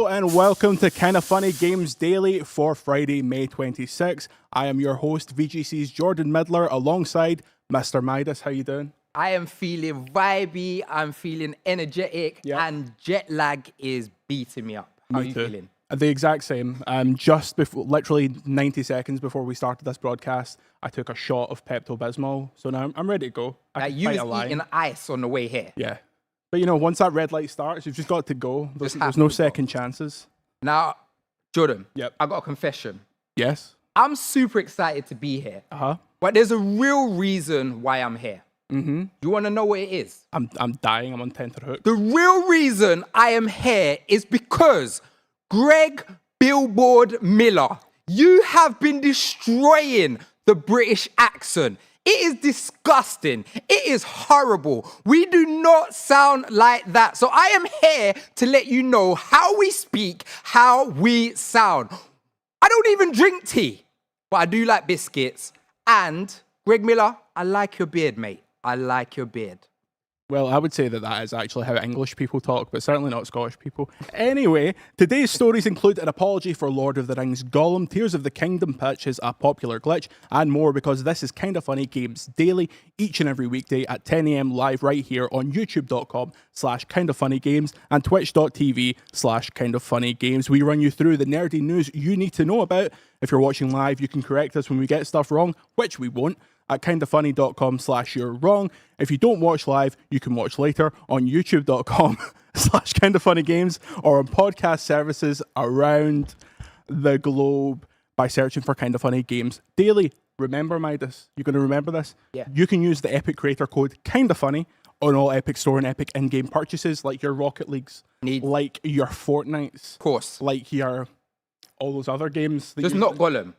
Hello and welcome to Kinda Funny Games Daily for Friday, May 26th. I am your host, VGC's Jordan Midler, alongside Mr. Midas. How you doing? I am feeling vibey, I'm feeling energetic, and jet lag is beating me up. How are you feeling? The exact same. Just before, literally 90 seconds before we started this broadcast, I took a shot of Pepto-Bismol, so now I'm ready to go. You was eating ice on the way here. Yeah. But you know, once that red light starts, you've just got to go. There's no second chances. Now, Jordan, Yep. I got a confession. Yes. I'm super excited to be here, Uh-huh. but there's a real reason why I'm here. Mm-hmm. You want to know what it is? I'm dying. I'm on tenterhooks. The real reason I am here is because Greg Billboard Miller, you have been destroying the British accent. It is disgusting. It is horrible. We do not sound like that. So I am here to let you know how we speak, how we sound. I don't even drink tea, but I do like biscuits. And Greg Miller, I like your beard, mate. I like your beard. Well, I would say that is actually how English people talk, but certainly not Scottish people. Anyway, today's stories include an apology for Lord of the Rings Gollum, Tears of the Kingdom pitches a popular glitch, and more, because this is Kinda Funny Games Daily, each and every weekday at 10 a.m. live right here on youtube.com/kindafunnygames and twitch.tv/kindafunnygames. We run you through the nerdy news you need to know about. If you're watching live, you can correct us when we get stuff wrong, which we won't, at kindafunny.com/you're-wrong. If you don't watch live, you can watch later on youtube.com/kindafunnygames or on podcast services around the globe by searching for Kinda Funny Games Daily. Remember, Midas, you're going to remember this? Yeah. You can use the Epic Creator Code Kinda Funny on all Epic Store and Epic in-game purchases, like your Rocket Leagues, like your Fortnites, Of course. like your all those other games. Just not Gollum.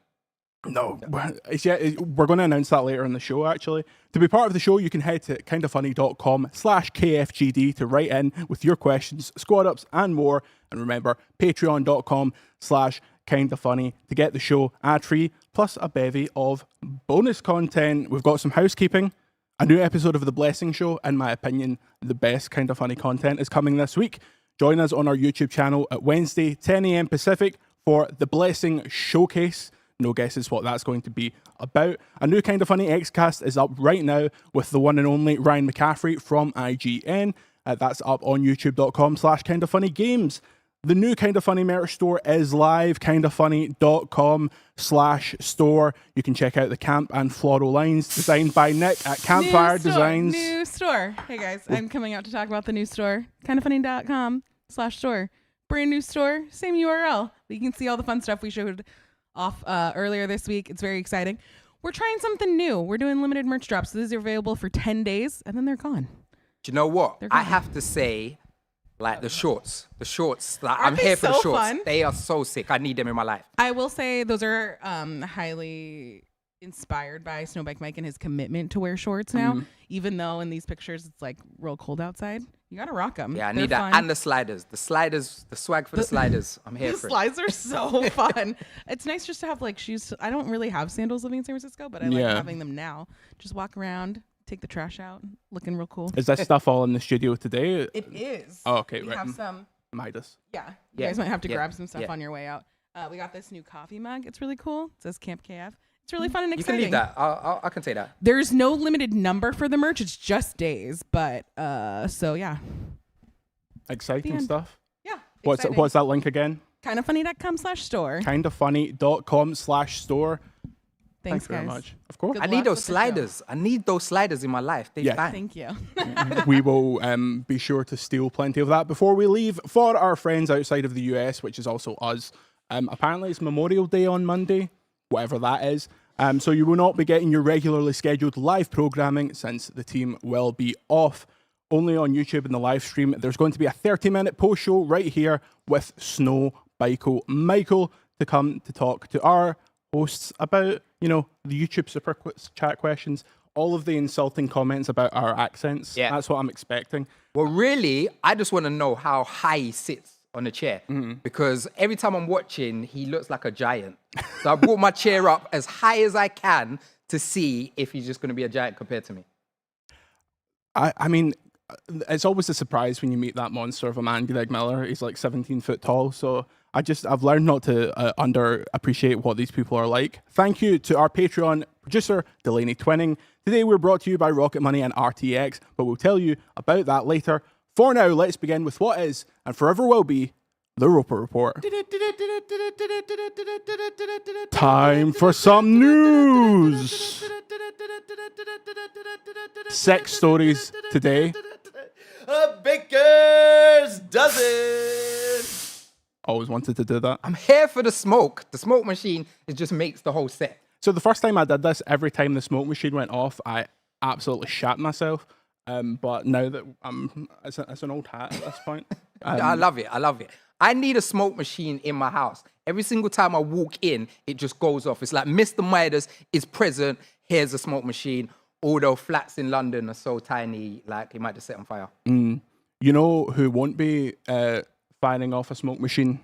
No, we're going to announce that later in the show, actually. To be part of the show, you can head to kindafunny.com/KFGD to write in with your questions, squad ups, and more. And remember, patreon.com/kindafunny to get the show ad-free, plus a bevy of bonus content. We've got some housekeeping. A new episode of The Blessing Show, in my opinion, the best Kinda Funny content, is coming this week. Join us on our YouTube channel at Wednesday, 10 a.m. Pacific, for The Blessing Showcase. No guesses what that's going to be about. A new Kinda Funny Xcast is up right now with the one and only Ryan Mccaffrey from IGN. That's up on youtube.com/kindafunnygames. The new Kinda Funny merch store is live, kindafunny.com/store. You can check out the camp and floral lines designed by Nick at Campfire Designs. New store. Hey guys, I'm coming out to talk about the new store, kindafunny.com/store. Brand new store, same URL. You can see all the fun stuff we showed off earlier this week. It's very exciting. We're trying something new. We're doing limited merch drops. So these are available for 10 days and then they're gone. Do you know what? I have to say, like the shorts, like, I'm here for the shorts. Fun? They are so sick. I need them in my life. I will say those are highly inspired by Snowbike Mike and his commitment to wear shorts now, even though in these pictures it's like real cold outside. You gotta rock them. Yeah, I need that. And the sliders, the swag for the sliders. I'm here for it. The slides are so fun. It's nice just to have like shoes. I don't really have sandals living in San Francisco, but I like having them now. Just walk around, take the trash out, looking real cool. Is this stuff all in the studio today? It is. Oh, okay. We right. have some. Midas. Yeah. You guys might have to grab some stuff on your way out. We got this new coffee mug. It's really cool. It says Camp KF. It's really fun and exciting. You can leave that. I can take that. There's no limited number for the merch. It's just days. But so yeah. Exciting stuff. Yeah. What's that link again? Kindafunny.com/store. Kindafunny.com/store. Thanks, very guys. much. Of course. I need those sliders. I need those sliders in my life. They bang. Thank you. We will be sure to steal plenty of that before we leave. For our friends outside of the US, which is also us, apparently it's Memorial Day on Monday, whatever that is. So you will not be getting your regularly scheduled live programming since the team will be off. Only on YouTube in the live stream. There's going to be a 30-minute post show right here with Snow Michael to come to talk to our hosts about, you know, the YouTube super chat questions, all of the insulting comments about our accents. Yeah. That's what I'm expecting. Well, really, I just want to know how high he sits on a chair, because every time I'm watching, he looks like a giant. So I brought my chair up as high as I can to see if he's just going to be a giant compared to me. I mean, it's always a surprise when you meet that monster of a man, Greg Miller. He's like 17 foot tall. So I've learned not to underappreciate what these people are like. Thank you to our Patreon producer, Delaney Twinning. Today we're brought to you by Rocket Money and RTX, but we'll tell you about that later. For now, let's begin with what is, and forever will be, the Roper Report. Time for some news. 6 stories today. A baker's dozen. Always wanted to do that. I'm here for the smoke. The smoke machine, it just makes the whole set. So the first time I did this, every time the smoke machine went off, I absolutely shat myself. But now that it's an old hat at this point. I love it. I love it. I need a smoke machine in my house. Every single time I walk in, it just goes off. It's like Mr. Midas is present. Here's a smoke machine. Although flats in London are so tiny, like it might just set on fire. You know who won't be firing off a smoke machine?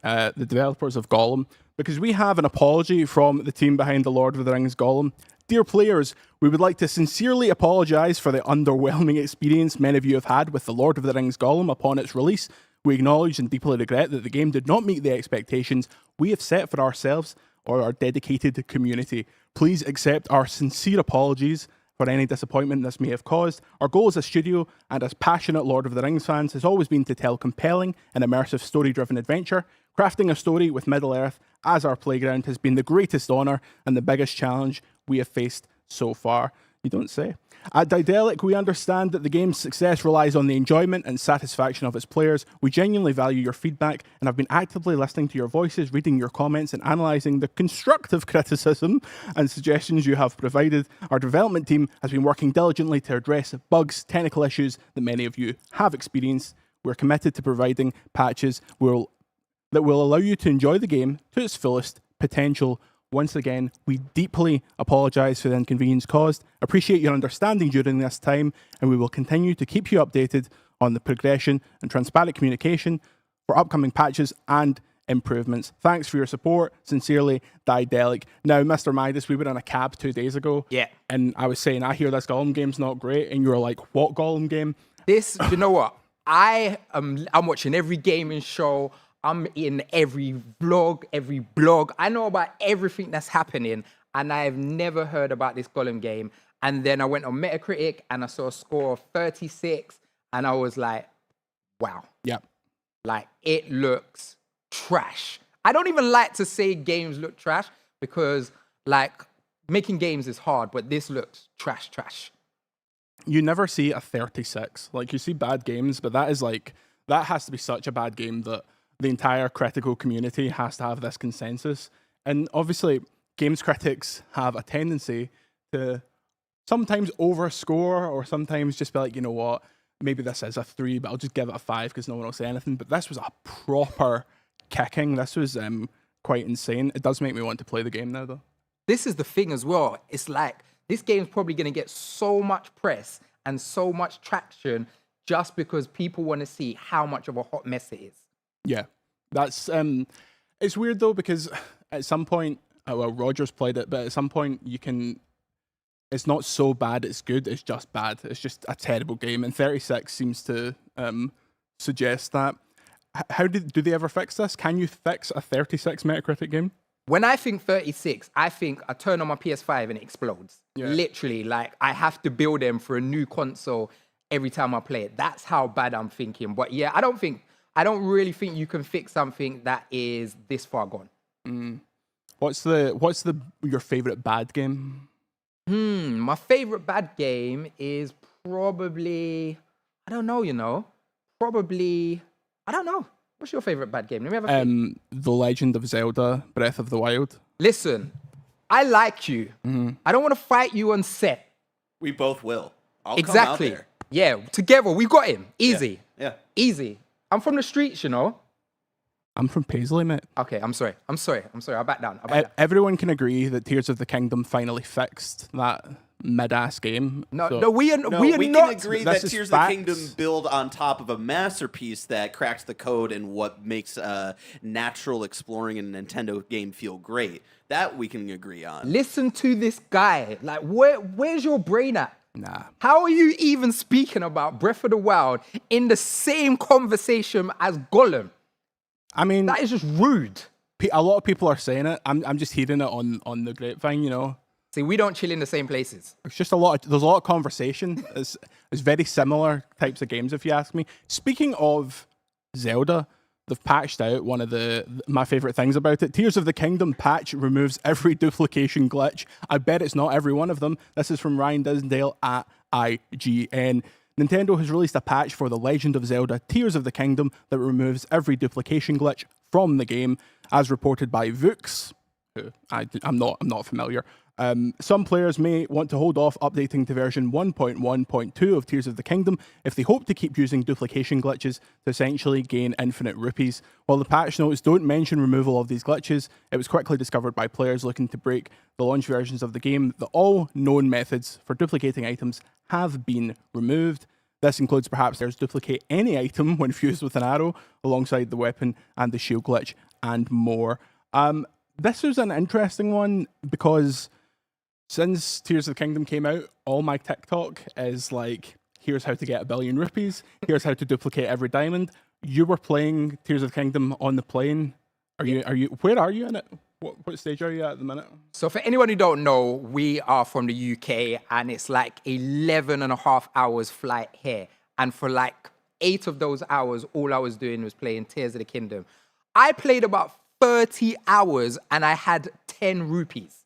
The developers of Gollum. Because we have an apology from the team behind The Lord of the Rings Gollum. Dear players, we would like to sincerely apologise for the underwhelming experience many of you have had with The Lord of the Rings Gollum upon its release. We acknowledge and deeply regret that the game did not meet the expectations we have set for ourselves or our dedicated community. Please accept our sincere apologies for any disappointment this may have caused. Our goal as a studio and as passionate Lord of the Rings fans has always been to tell compelling and immersive story-driven adventure. Crafting a story with Middle-earth as our playground has been the greatest honour and the biggest challenge we have faced so far. You don't say. At Daedalic, we understand that the game's success relies on the enjoyment and satisfaction of its players. We genuinely value your feedback and have been actively listening to your voices, reading your comments and analysing the constructive criticism and suggestions you have provided. Our development team has been working diligently to address bugs, technical issues that many of you have experienced. We're committed to providing patches that will allow you to enjoy the game to its fullest potential. Once again, we deeply apologise for the inconvenience caused, appreciate your understanding during this time, and we will continue to keep you updated on the progression and transparent communication for upcoming patches and improvements. Thanks for your support. Sincerely, Daedalic. Now, Mr. Midas, we were in a cab 2 days ago. Yeah. And I was saying, I hear this Gollum game's not great, and you were like, what Gollum game? This, you know what? I'm watching every gaming show. I'm in every vlog, every blog. I know about everything that's happening, and I've never heard about this Gollum game. And then I went on Metacritic, and I saw a score of 36, and I was like, wow. Yep. Like, it looks trash. I don't even like to say games look trash, because, like, making games is hard, but this looks trash. You never see a 36. Like, you see bad games, but that has to be such a bad game that the entire critical community has to have this consensus. And obviously, games critics have a tendency to sometimes overscore or sometimes just be like, you know what, maybe this is a 3, but I'll just give it a 5 because no one will say anything. But this was a proper kicking. This was quite insane. It does make me want to play the game now, though. This is the thing as well. It's like, this game's probably going to get so much press and so much traction just because people want to see how much of a hot mess it is. Yeah, that's it's weird though, because at some point, well, Roger's played it, but at some point it's not so bad it's good, it's just bad. It's just a terrible game, and 36 seems to suggest that. Do they ever fix this? Can you fix a 36 Metacritic game? When I think 36, I think I turn on my PS5 and it explodes. Yeah. Literally, like, I have to build them for a new console every time I play it. That's how bad I'm thinking. But yeah, I don't really think you can fix something that is this far gone. What's your favorite bad game? My favorite bad game is probably, I don't know. What's your favorite bad game? Let me have a think. The Legend of Zelda: Breath of the Wild. Listen, I like you. I don't want to fight you on set. We both will. I'll Exactly. come out there. Yeah, together we got him. Easy. Yeah. Easy. I'm from the streets, you know. I'm from Paisley, mate. Okay, I'm sorry. I'll back down. Everyone can agree that Tears of the Kingdom finally fixed that mid-ass game. No, So- no, we are No, not. we can agree This that is Tears facts. of the Kingdom build on top of a masterpiece that cracks the code and what makes natural exploring in a Nintendo game feel great. That we can agree on. Listen to this guy. Like, where's your brain at? Nah. How are you even speaking about Breath of the Wild in the same conversation as Gollum? I mean, That is just rude. a lot of people are saying it. I'm just hearing it on the grapevine, you know. See, we don't chill in the same places. It's just there's a lot of conversation. It's very similar types of games, if you ask me. Speaking of Zelda, they've patched out one of my favorite things about it. Tears of the Kingdom patch removes every duplication glitch. I bet it's not every one of them. This is from Ryan Mccaffrey at IGN. Nintendo has released a patch for The Legend of Zelda Tears of the Kingdom that removes every duplication glitch from the game, as reported by Vooks, who I'm not familiar. Some players may want to hold off updating to version 1.1.2 of Tears of the Kingdom if they hope to keep using duplication glitches to essentially gain infinite rupees. While the patch notes don't mention removal of these glitches, it was quickly discovered by players looking to break the launch versions of the game that all known methods for duplicating items have been removed. This includes perhaps there's duplicate any item when fused with an arrow alongside the weapon and the shield glitch and more. This was an interesting one because since Tears of the Kingdom came out, all my TikTok is like, here's how to get 1 billion rupees, here's how to duplicate every diamond. You were playing Tears of the Kingdom on the plane. Where are you in it? What stage are you at the minute? So for anyone who don't know, we are from the UK and it's like 11 and a half hours flight here. And for like 8 of those hours, all I was doing was playing Tears of the Kingdom. I played about 30 hours and I had 10 rupees.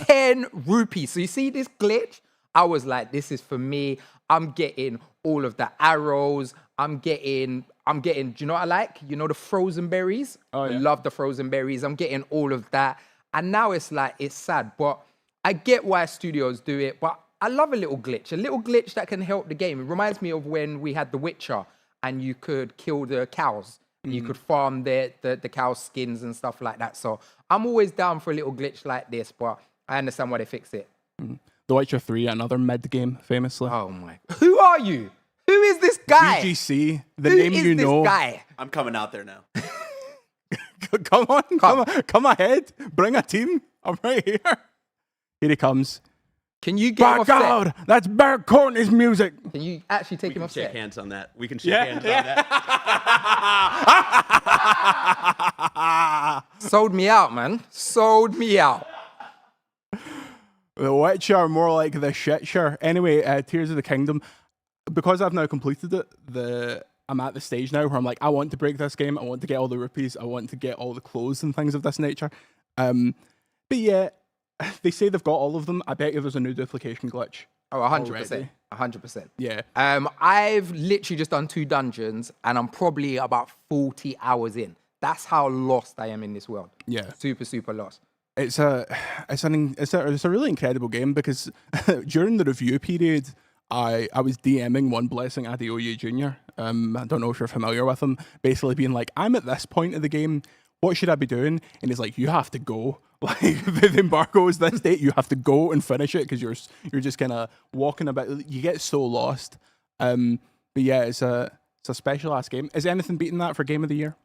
10 rupees. So you see this glitch? I was like, this is for me. I'm getting all of the arrows. I'm getting, do you know what I like? You know the frozen berries? Oh, yeah. I love the frozen berries. I'm getting all of that. And now it's like, it's sad. But I get why studios do it. But I love a little glitch that can help the game. It reminds me of when we had The Witcher and you could kill the cows. You could farm the cow skins and stuff like that. So I'm always down for a little glitch like this, but I understand why they fix it. The Witcher 3, another mid-game, famously. Oh my. Who are you? Who is this guy? VGC, the Who name is you this know. guy? I'm coming out there now. Come ahead. Bring a team. I'm right here. Here he comes. Can you get him off By set? God, that's Bert Courtney's music. Can you actually take We him can off shake set? hands on that. We can shake hands on that. Sold me out, man. Sold me out. The Witcher, more like the shitcher. Anyway, Tears of the Kingdom. Because I've now completed it, I'm at the stage now where I'm like, I want to break this game. I want to get all the rupees. I want to get all the clothes and things of this nature. But yeah, they say they've got all of them. I bet you there's a new duplication glitch. Oh, 100%. Already. 100%. Yeah. I've literally just done 2 dungeons and I'm probably about 40 hours in. That's how lost I am in this world. Yeah. Super, super lost. It's a really incredible game because during the review period, I was DMing One Blessing Adeoye Jr. I don't know if you're familiar with him. Basically being like, I'm at this point of the game. What should I be doing? And he's like, you have to go. Like the embargo is this date. You have to go and finish it because you're just kind of walking about. You get so lost. But yeah, it's a special ass game. Is anything beating that for Game of the Year?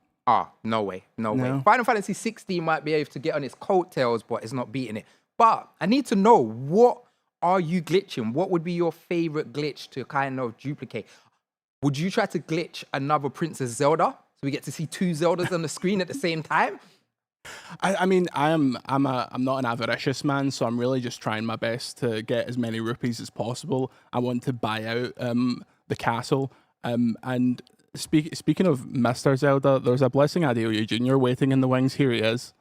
No way. No way. No. Final Fantasy 16 might be able to get on its coattails, but it's not beating it. But I need to know, what are you glitching? What would be your favorite glitch to kind of duplicate? Would you try to glitch another Princess Zelda so we get to see 2 Zeldas on the screen at the same time? I mean, I'm not an avaricious man, so I'm really just trying my best to get as many rupees as possible. I want to buy out the castle. And speaking of Mr. Zelda, there's a Blessing Adeoye Jr. waiting in the wings. Here he is.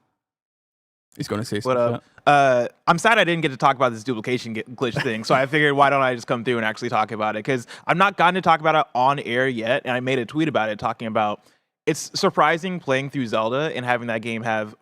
He's going to say What something. up? I'm sad I didn't get to talk about this duplication glitch thing, so I figured why don't I just come through and actually talk about it, because I've not gotten to talk about it on air yet, and I made a tweet about it talking about it's surprising playing through Zelda and having that game have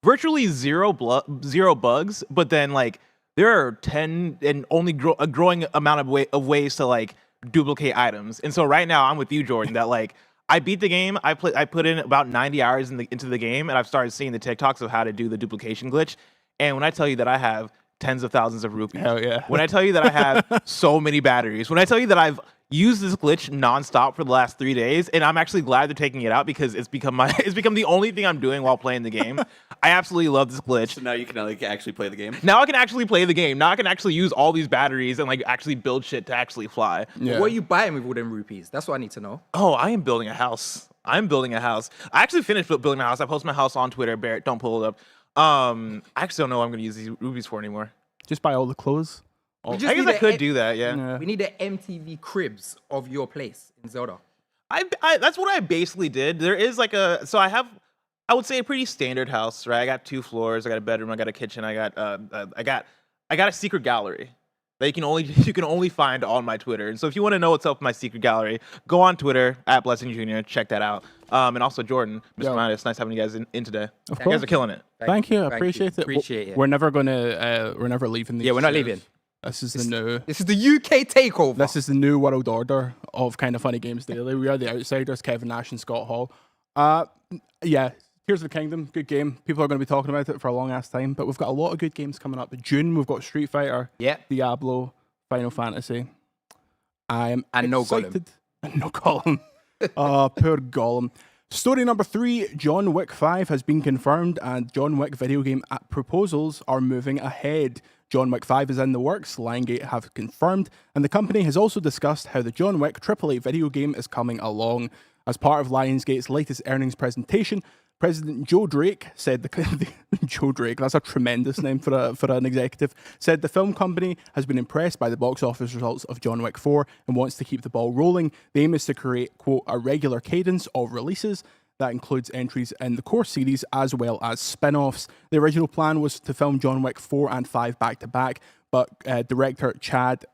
virtually zero bugs, but then like there are 10 and only a growing amount of ways to like duplicate items. And so right now I'm with you, Jordan, that like I beat the game. I put in about 90 hours into the game, and I've started seeing the TikToks of how to do the duplication glitch. And when I tell you that I have tens of thousands of rupees, Hell yeah. when I tell you that I have so many batteries, when I tell you that I've used this glitch nonstop for the last 3 days, and I'm actually glad they're taking it out because it's become the only thing I'm doing while playing the game. I absolutely love this glitch. So now you can actually play the game. Now I can actually play the game. Now I can actually use all these batteries and like actually build shit to actually fly. Yeah. What are you buying with all them rupees? That's what I need to know. Oh, I am building a house. I'm building a house. I actually finished building my house. I posted my house on Twitter. Barrett, don't pull it up. I actually don't know what I'm going to use these rubies for anymore. Just buy all the clothes. I just guess need I a- could do that, yeah. We need the MTV cribs of your place in Zelda. I that's what I basically did. There is like I would say a pretty standard house, right? I got 2 floors, I got a bedroom, I got a kitchen, I got a secret gallery that you can only find on my Twitter. And so if you want to know what's up in my secret gallery, go on Twitter at Blessing Jr. Check that out. And also Jordan, Mr. Midas, nice having you guys in today. Of You course. guys are killing it. Thank you. Thank you. Appreciate it. Appreciate it. We're never leaving these. Yeah, we're not chairs. leaving. This is the new. This is the UK takeover. This is the new world order of Kinda Funny Games Daily. We are the outsiders, Kevin Nash and Scott Hall. Yeah, Tears of the Kingdom, good game. People are going to be talking about it for a long ass time, but we've got a lot of good games coming up. June, we've got Street Fighter, Diablo, Final Fantasy. I am And excited. And no Gollum. Poor Gollum. Story number 3, John Wick 5 has been confirmed, and John Wick video game proposals are moving ahead. John Wick 5 is in the works, Lionsgate have confirmed, and the company has also discussed how the John Wick AAA video game is coming along. As part of Lionsgate's latest earnings presentation, President Joe Drake said Joe Drake, that's a tremendous name for an executive, said the film company has been impressed by the box office results of John Wick 4 and wants to keep the ball rolling. The aim is to create, quote, a regular cadence of releases that includes entries in the core series as well as spin-offs. The original plan was to film John Wick 4 and 5 back-to-back, but director Chad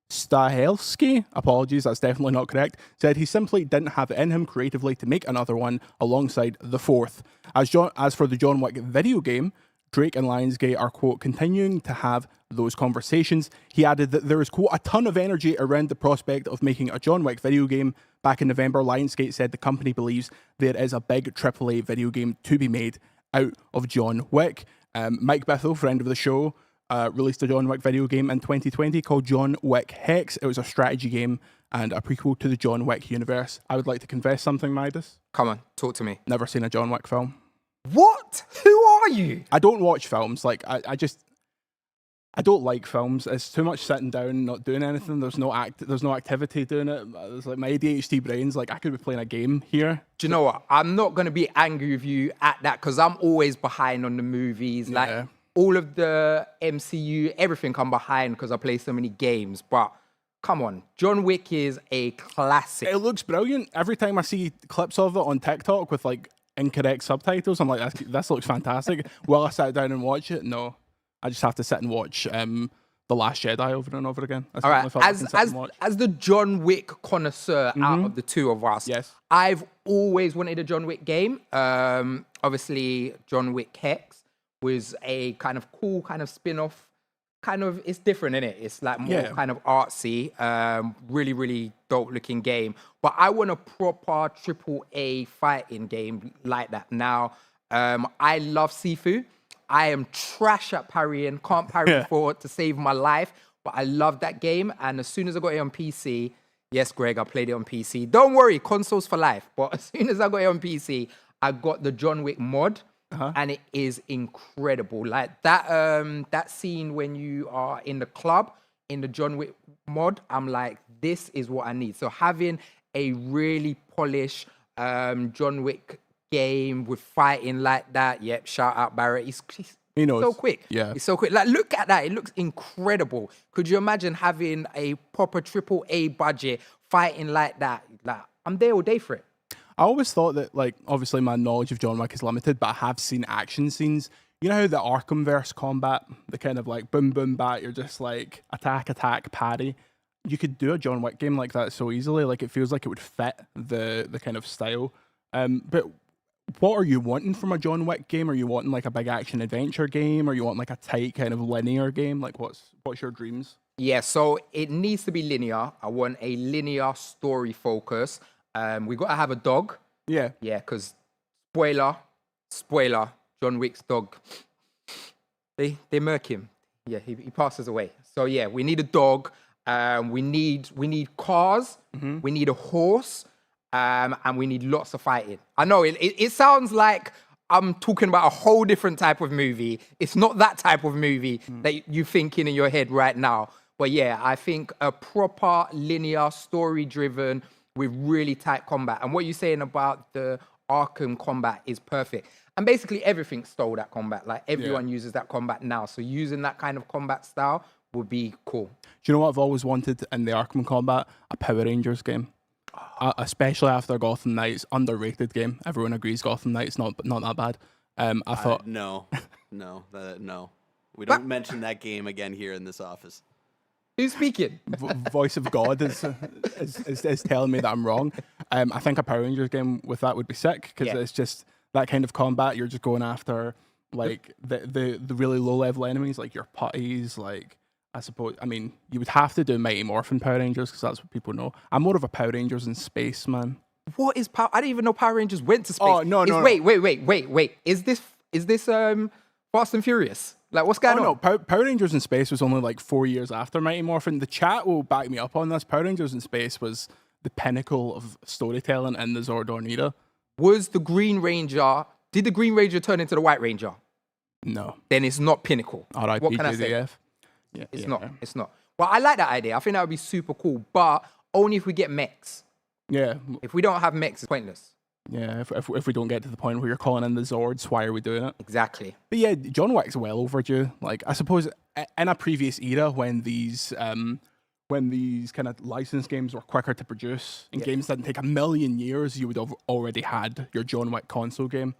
Stahelski, apologies, that's definitely not correct, said he simply didn't have it in him creatively to make another one alongside the fourth. As for the John Wick video game, Drake and Lionsgate are, quote, continuing to have those conversations. He added that there is, quote, a ton of energy around the prospect of making a John Wick video game. Back in November, Lionsgate said the company believes there is a big AAA video game to be made out of John Wick. Mike Bithell, friend of the show, released a John Wick video game in 2020 called John Wick Hex. It was a strategy game and a prequel to the John Wick universe. I would like to confess something, Midas. Come on, talk to me. Never seen a John Wick film. What? Who are you? I don't watch films. Like, I don't like films. It's too much sitting down, not doing anything. There's no activity doing it. It's like my ADHD brain's like, I could be playing a game here. Do you know what? I'm not going to be angry with you at that because I'm always behind on the movies. Yeah. Like, all of the MCU, everything I'm behind because I play so many games. But come on, John Wick is a classic. It looks brilliant. Every time I see clips of it on TikTok with like incorrect subtitles, I'm like, this looks fantastic. Will I sit down and watch it? No. I just have to sit and watch The Last Jedi over and over again. That's All the right, only film I can sit and watch. as the John Wick connoisseur out of the two of us, Yes. I've always wanted a John Wick game. Obviously, John Wick Hex was a kind of cool kind of spin-off. It's different, isn't it? It's like more kind of artsy, really, really dope looking game. But I want a proper AAA fighting game like that. Now, I love Sifu. I am trash at parrying, can't parry to save my life, but I love that game. And as soon as I got it on PC, yes, Greg, I played it on PC. Don't worry, consoles for life. But as soon as I got it on PC, I got the John Wick mod. And it is incredible. Like that scene when you are in the club in the John Wick mod, I'm like, this is what I need. So having a really polished John Wick game with fighting like that, yep, shout out Barrett. He's so quick. Yeah. He's so quick. Like, look at that. It looks incredible. Could you imagine having a proper AAA budget fighting like that? Like, I'm there all day for it. I always thought that, like, obviously my knowledge of John Wick is limited, but I have seen action scenes. You know how the Arkhamverse combat, the kind of like boom, boom, bat, you're just like attack, parry. You could do a John Wick game like that so easily. Like, it feels like it would fit the kind of style. But what are you wanting from a John Wick game? Are you wanting like a big action adventure game? Or you want like a tight kind of linear game? Like, what's your dreams? Yeah, so it needs to be linear. I want a linear story focus. We got to have a dog. Yeah. Yeah, because spoiler, John Wick's dog, they murk him. Yeah, he passes away. So yeah, we need a dog. We need cars. We need a horse. And we need lots of fighting. I know it sounds like I'm talking about a whole different type of movie. It's not that type of movie that you're thinking in your head right now. But yeah, I think a proper linear, story-driven with really tight combat. And what you're saying about the Arkham combat is perfect. And basically everything stole that combat. Like everyone uses that combat now. So using that kind of combat style would be cool. Do you know what I've always wanted in the Arkham combat? A Power Rangers game. Especially after Gotham Knights, underrated game. Everyone agrees Gotham Knights not that bad. I thought no. We don't mention that game again here in this office. Who's speaking? Voice of God is telling me that I'm wrong. I think a Power Rangers game with that would be sick because it's just that kind of combat. You're just going after like the really low level enemies, like your putties, like. I suppose, I mean, you would have to do Mighty Morphin Power Rangers because that's what people know. I'm more of a Power Rangers in space, man. What is Power? I didn't even know Power Rangers went to space. Oh, no. Wait. Is this Fast and Furious? Like, what's going on? No, Power Rangers in space was only like 4 years after Mighty Morphin. The chat will back me up on this. Power Rangers in space was the pinnacle of storytelling in the Zordon era. Was the Green Ranger, did the Green Ranger turn into the White Ranger? No. Then it's not pinnacle. R.I.P. What can I say? JDF. It's not. Well, I like that idea. I think that would be super cool, but only if we get mechs. Yeah. If we don't have mechs, it's pointless. Yeah, if we don't get to the point where you're calling in the Zords, why are we doing it? Exactly. But yeah, John Wick's well overdue. Like, I suppose in a previous era when these kind of licensed games were quicker to produce and games didn't take a million years, you would have already had your John Wick console game.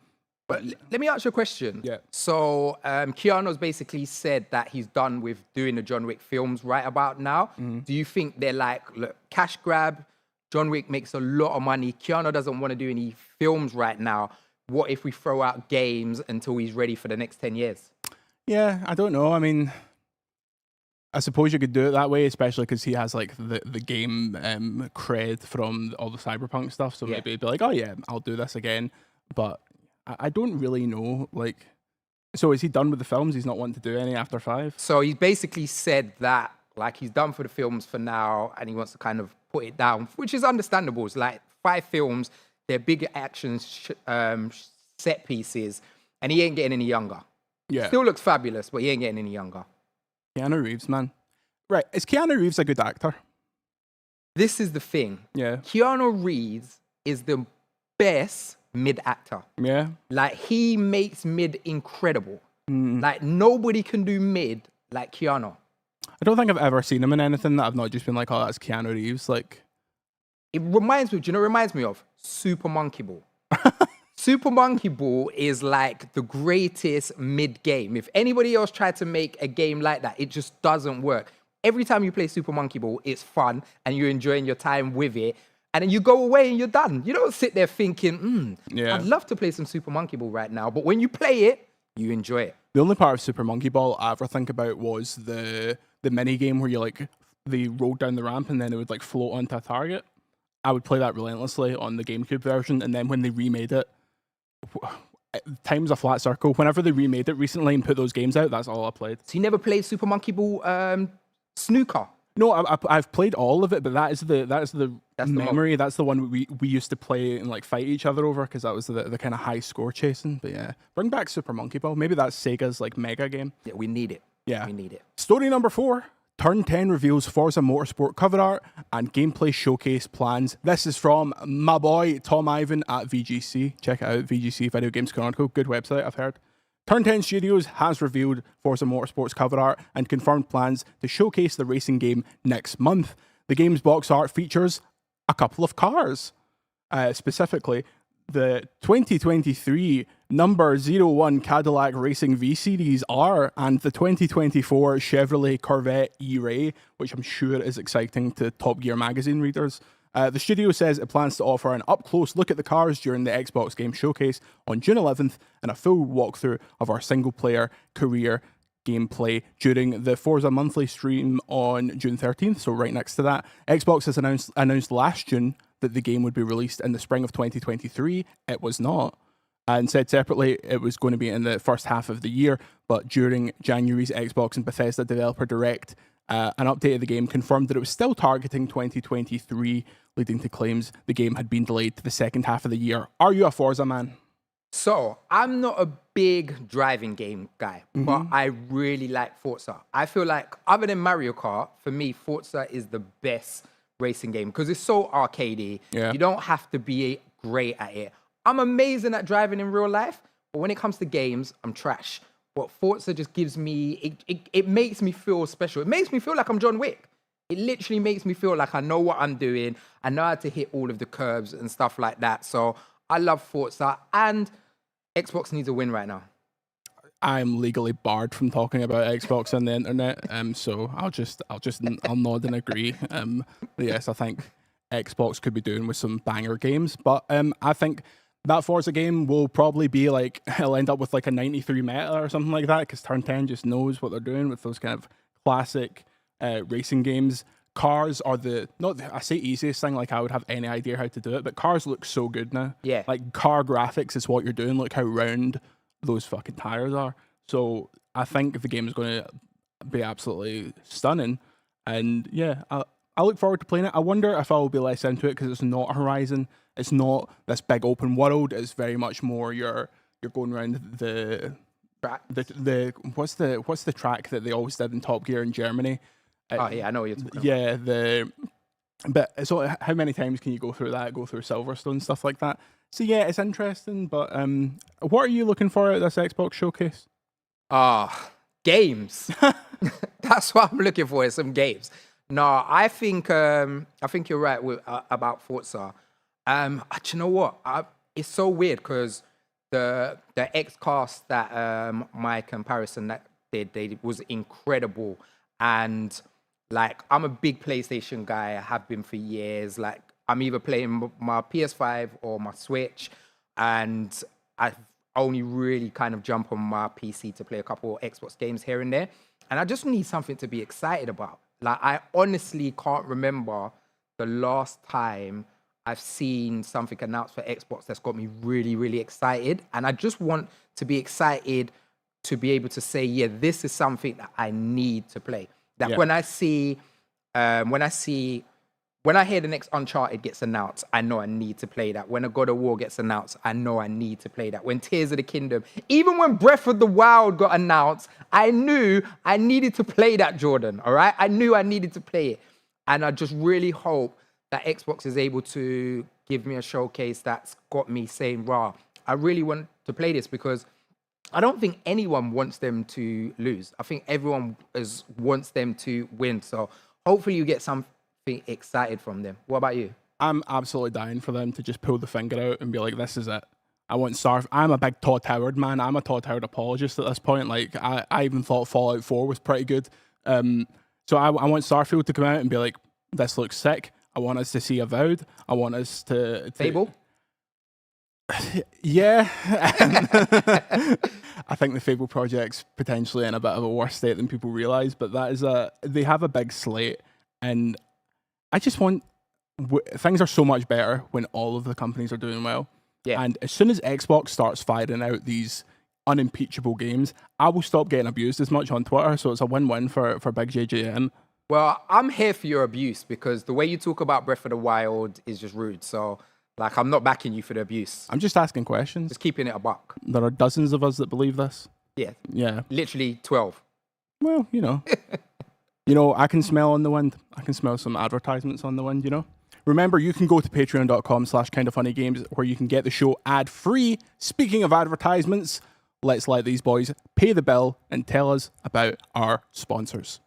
But let me ask you a question. Yeah. So Keanu's basically said that he's done with doing the John Wick films right about now. Do you think they're like, look, cash grab, John Wick makes a lot of money, Keanu doesn't want to do any films right now. What if we throw out games until he's ready for the next 10 years? Yeah, I don't know. I mean, I suppose you could do it that way, especially because he has like the game cred from all the Cyberpunk stuff. So maybe he'd be like, oh yeah, I'll do this again. But I don't really know. Like, so is he done with the films? He's not wanting to do any after 5? So he basically said that like he's done for the films for now and he wants to kind of put it down, which is understandable. It's like 5 films, they're big action set pieces, and he ain't getting any younger. Yeah. Still looks fabulous, but he ain't getting any younger. Keanu Reeves, man. Right, is Keanu Reeves a good actor? This is the thing. Yeah. Keanu Reeves is the best mid actor. Yeah. Like, he makes mid incredible. Like, nobody can do mid like Keanu. I don't think I've ever seen him in anything that I've not just been like, oh, that's Keanu Reeves. Like, it reminds me, do you know what it reminds me of? Super Monkey Ball. Super Monkey Ball is like the greatest mid game. If anybody else tried to make a game like that, it just doesn't work. Every time you play Super Monkey Ball, it's fun and you're enjoying your time with it. And then you go away and you're done. You don't sit there thinking, I'd love to play some Super Monkey Ball right now. But when you play it, you enjoy it. The only part of Super Monkey Ball I ever think about was the mini game where you like they rolled down the ramp and then it would like float onto a target. I would play that relentlessly on the GameCube version, and then when they remade it, time's a flat circle. Whenever they remade it recently and put those games out, that's all I played. So you never played Super Monkey Ball snooker? No, I've played all of it, but that's the memory. That's the one we used to play and like fight each other over because that was the kind of high score chasing. But yeah, bring back Super Monkey Ball. Maybe that's Sega's like mega game. Yeah, we need it. Yeah, we need it. Story number 4. Turn 10 reveals Forza Motorsport cover art and gameplay showcase plans. This is from my boy Tom Ivan at VGC. Check it out, VGC Video Games Chronicle. Good website, I've heard. Turn 10 Studios has revealed Forza Motorsport's cover art and confirmed plans to showcase the racing game next month. The game's box art features a couple of cars. Specifically, the 2023 number 01 Cadillac Racing V-Series R and the 2024 Chevrolet Corvette E-Ray, which I'm sure is exciting to Top Gear magazine readers. The studio says it plans to offer an up-close look at the cars during the Xbox Game Showcase on June 11th and a full walkthrough of our single-player career gameplay during the Forza monthly stream on June 13th, so right next to that. Xbox has announced last June that the game would be released in the spring of 2023. It was not. And said separately it was going to be in the first half of the year, but during January's Xbox and Bethesda Developer Direct, an update of the game confirmed that it was still targeting 2023, leading to claims the game had been delayed to the second half of the year. Are you a Forza man? So, I'm not a big driving game guy, but I really like Forza. I feel like, other than Mario Kart, for me, Forza is the best racing game because it's so arcadey. Yeah. You don't have to be great at it. I'm amazing at driving in real life, but when it comes to games, I'm trash. But Forza just gives me, it makes me feel special. It makes me feel like I'm John Wick. It literally makes me feel like I know what I'm doing. I know how to hit all of the curbs and stuff like that. So I love Forza, and Xbox needs a win right now. I'm legally barred from talking about Xbox on the internet, so I'll nod and agree. Yes, I think Xbox could be doing with some banger games, but I think that Forza game will probably be like, it'll end up with like a 93 meta or something like that, because Turn 10 just knows what they're doing with those kind of classic racing games. Cars are I say easiest thing, like I would have any idea how to do it, but cars look so good now. Yeah. Like car graphics is what you're doing. Look how round those fucking tires are. So I think the game is going to be absolutely stunning. And yeah, I look forward to playing it. I wonder if I will be less into it because it's not Horizon. It's not this big open world. It's very much more you're going around the what's the track that they always did in Top Gear in Germany? Oh yeah, I know what you're talking about. Yeah, but so how many times can you go through that? Go through Silverstone, stuff like that. So yeah, it's interesting. But what are you looking for at this Xbox showcase? Games. That's what I'm looking for. Is some games. No, I think you're right about Forza. You know what? It's so weird because the Xcast that my comparison that they was incredible, and like I'm a big PlayStation guy. I have been for years. Like I'm either playing my PS5 or my Switch, and I've only really kind of jump on my PC to play a couple of Xbox games here and there. And I just need something to be excited about. Like I honestly can't remember the last time I've seen something announced for Xbox that's got me really, really excited. And I just want to be excited to be able to say, yeah, this is something that I need to play. That when I hear the next Uncharted gets announced, I know I need to play that. When a God of War gets announced, I know I need to play that. When Tears of the Kingdom, even when Breath of the Wild got announced, I knew I needed to play that, Jordan, all right? I knew I needed to play it. And I just really hope that Xbox is able to give me a showcase that's got me saying, rah, I really want to play this, because I don't think anyone wants them to lose. I think everyone wants them to win. So hopefully you get something excited from them. What about you? I'm absolutely dying for them to just pull the finger out and be like, this is it. I want Starfield. I'm a big Todd Howard man. I'm a Todd Howard apologist at this point. Like I even thought Fallout 4 was pretty good. So I want Starfield to come out and be like, this looks sick. I want us to see Avowed. I want us to Fable? Yeah. I think the Fable project's potentially in a bit of a worse state than people realise, but they have a big slate, and I just want things are so much better when all of the companies are doing well. Yeah. And as soon as Xbox starts firing out these unimpeachable games, I will stop getting abused as much on Twitter. So it's a win-win for big JJM. Well, I'm here for your abuse, because the way you talk about Breath of the Wild is just rude. So, like, I'm not backing you for the abuse. I'm just asking questions. Just keeping it a buck. There are dozens of us that believe this. Yeah. Yeah. Literally 12. Well, I can smell on the wind. I can smell some advertisements on the wind, Remember, you can go to patreon.com/kindafunnygames where you can get the show ad-free. Speaking of advertisements, let's let these boys pay the bill and tell us about our sponsors.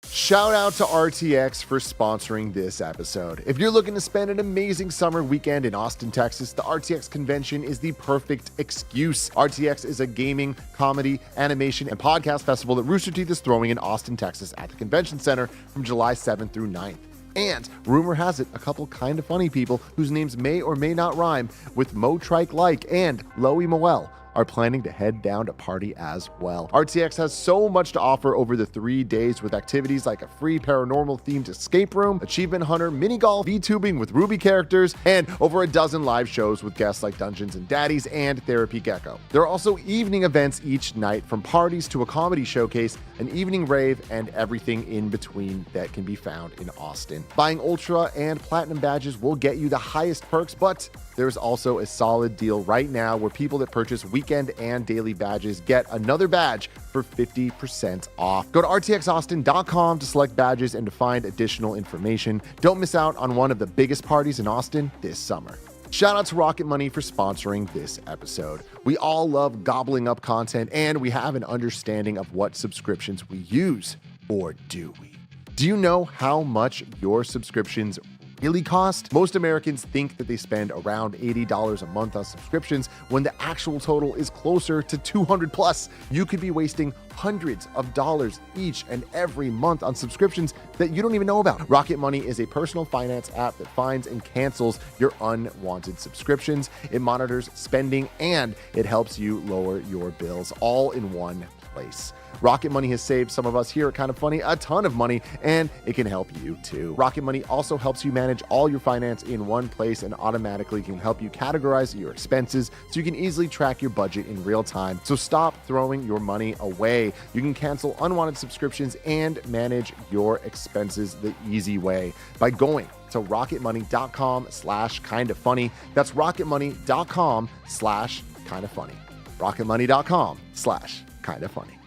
Shout out to RTX for sponsoring this episode. If you're looking to spend an amazing summer weekend in Austin, Texas, the RTX convention is the perfect excuse. RTX is a gaming, comedy, animation, and podcast festival that Rooster Teeth is throwing in Austin, Texas at the convention center from July 7th through 9th. And rumor has it, a couple kinda funny people whose names may or may not rhyme with Mo Trike Like and Loey Moel are planning to head down to party as well. RTX has so much to offer over the 3 days with activities like a free paranormal-themed escape room, achievement hunter, mini golf, VTubing with Ruby characters, and over a dozen live shows with guests like Dungeons and Daddies and Therapy Gecko. There are also evening events each night, from parties to a comedy showcase, an evening rave, and everything in between that can be found in Austin. Buying Ultra and Platinum badges will get you the highest perks, but there's also a solid deal right now where people that purchase weekend and daily badges get another badge for 50% off. Go to rtxaustin.com to select badges and to find additional information. Don't miss out on one of the biggest parties in Austin this summer. Shout out to Rocket Money for sponsoring this episode. We all love gobbling up content, and we have an understanding of what subscriptions we use, or do we? Do you know how much your subscriptions really cost? Most Americans think that they spend around $80 a month on subscriptions when the actual total is closer to $200 plus. You could be wasting hundreds of dollars each and every month on subscriptions that you don't even know about. Rocket Money is a personal finance app that finds and cancels your unwanted subscriptions. It monitors spending and it helps you lower your bills all in one place. Rocket Money has saved some of us here at Kinda Funny a ton of money, and it can help you too. Rocket Money also helps you manage all your finance in one place and automatically can help you categorize your expenses so you can easily track your budget in real time. So stop throwing your money away. You can cancel unwanted subscriptions and manage your expenses the easy way by going to rocketmoney.com/kindafunny. That's rocketmoney.com/kindafunny. rocketmoney.com/kindafunny.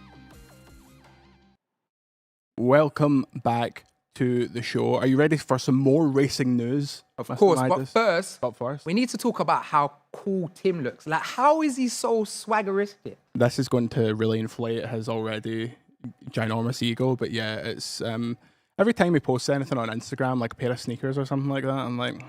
Welcome back to the show. Are you ready for some more racing news? Of course, but first, first, we need to talk about how cool Tim looks. Like, how is he so swaggeristic? this is going to really inflate his already ginormous ego. But yeah, it's every time he posts anything on Instagram, like a pair of sneakers or something like that, I'm like,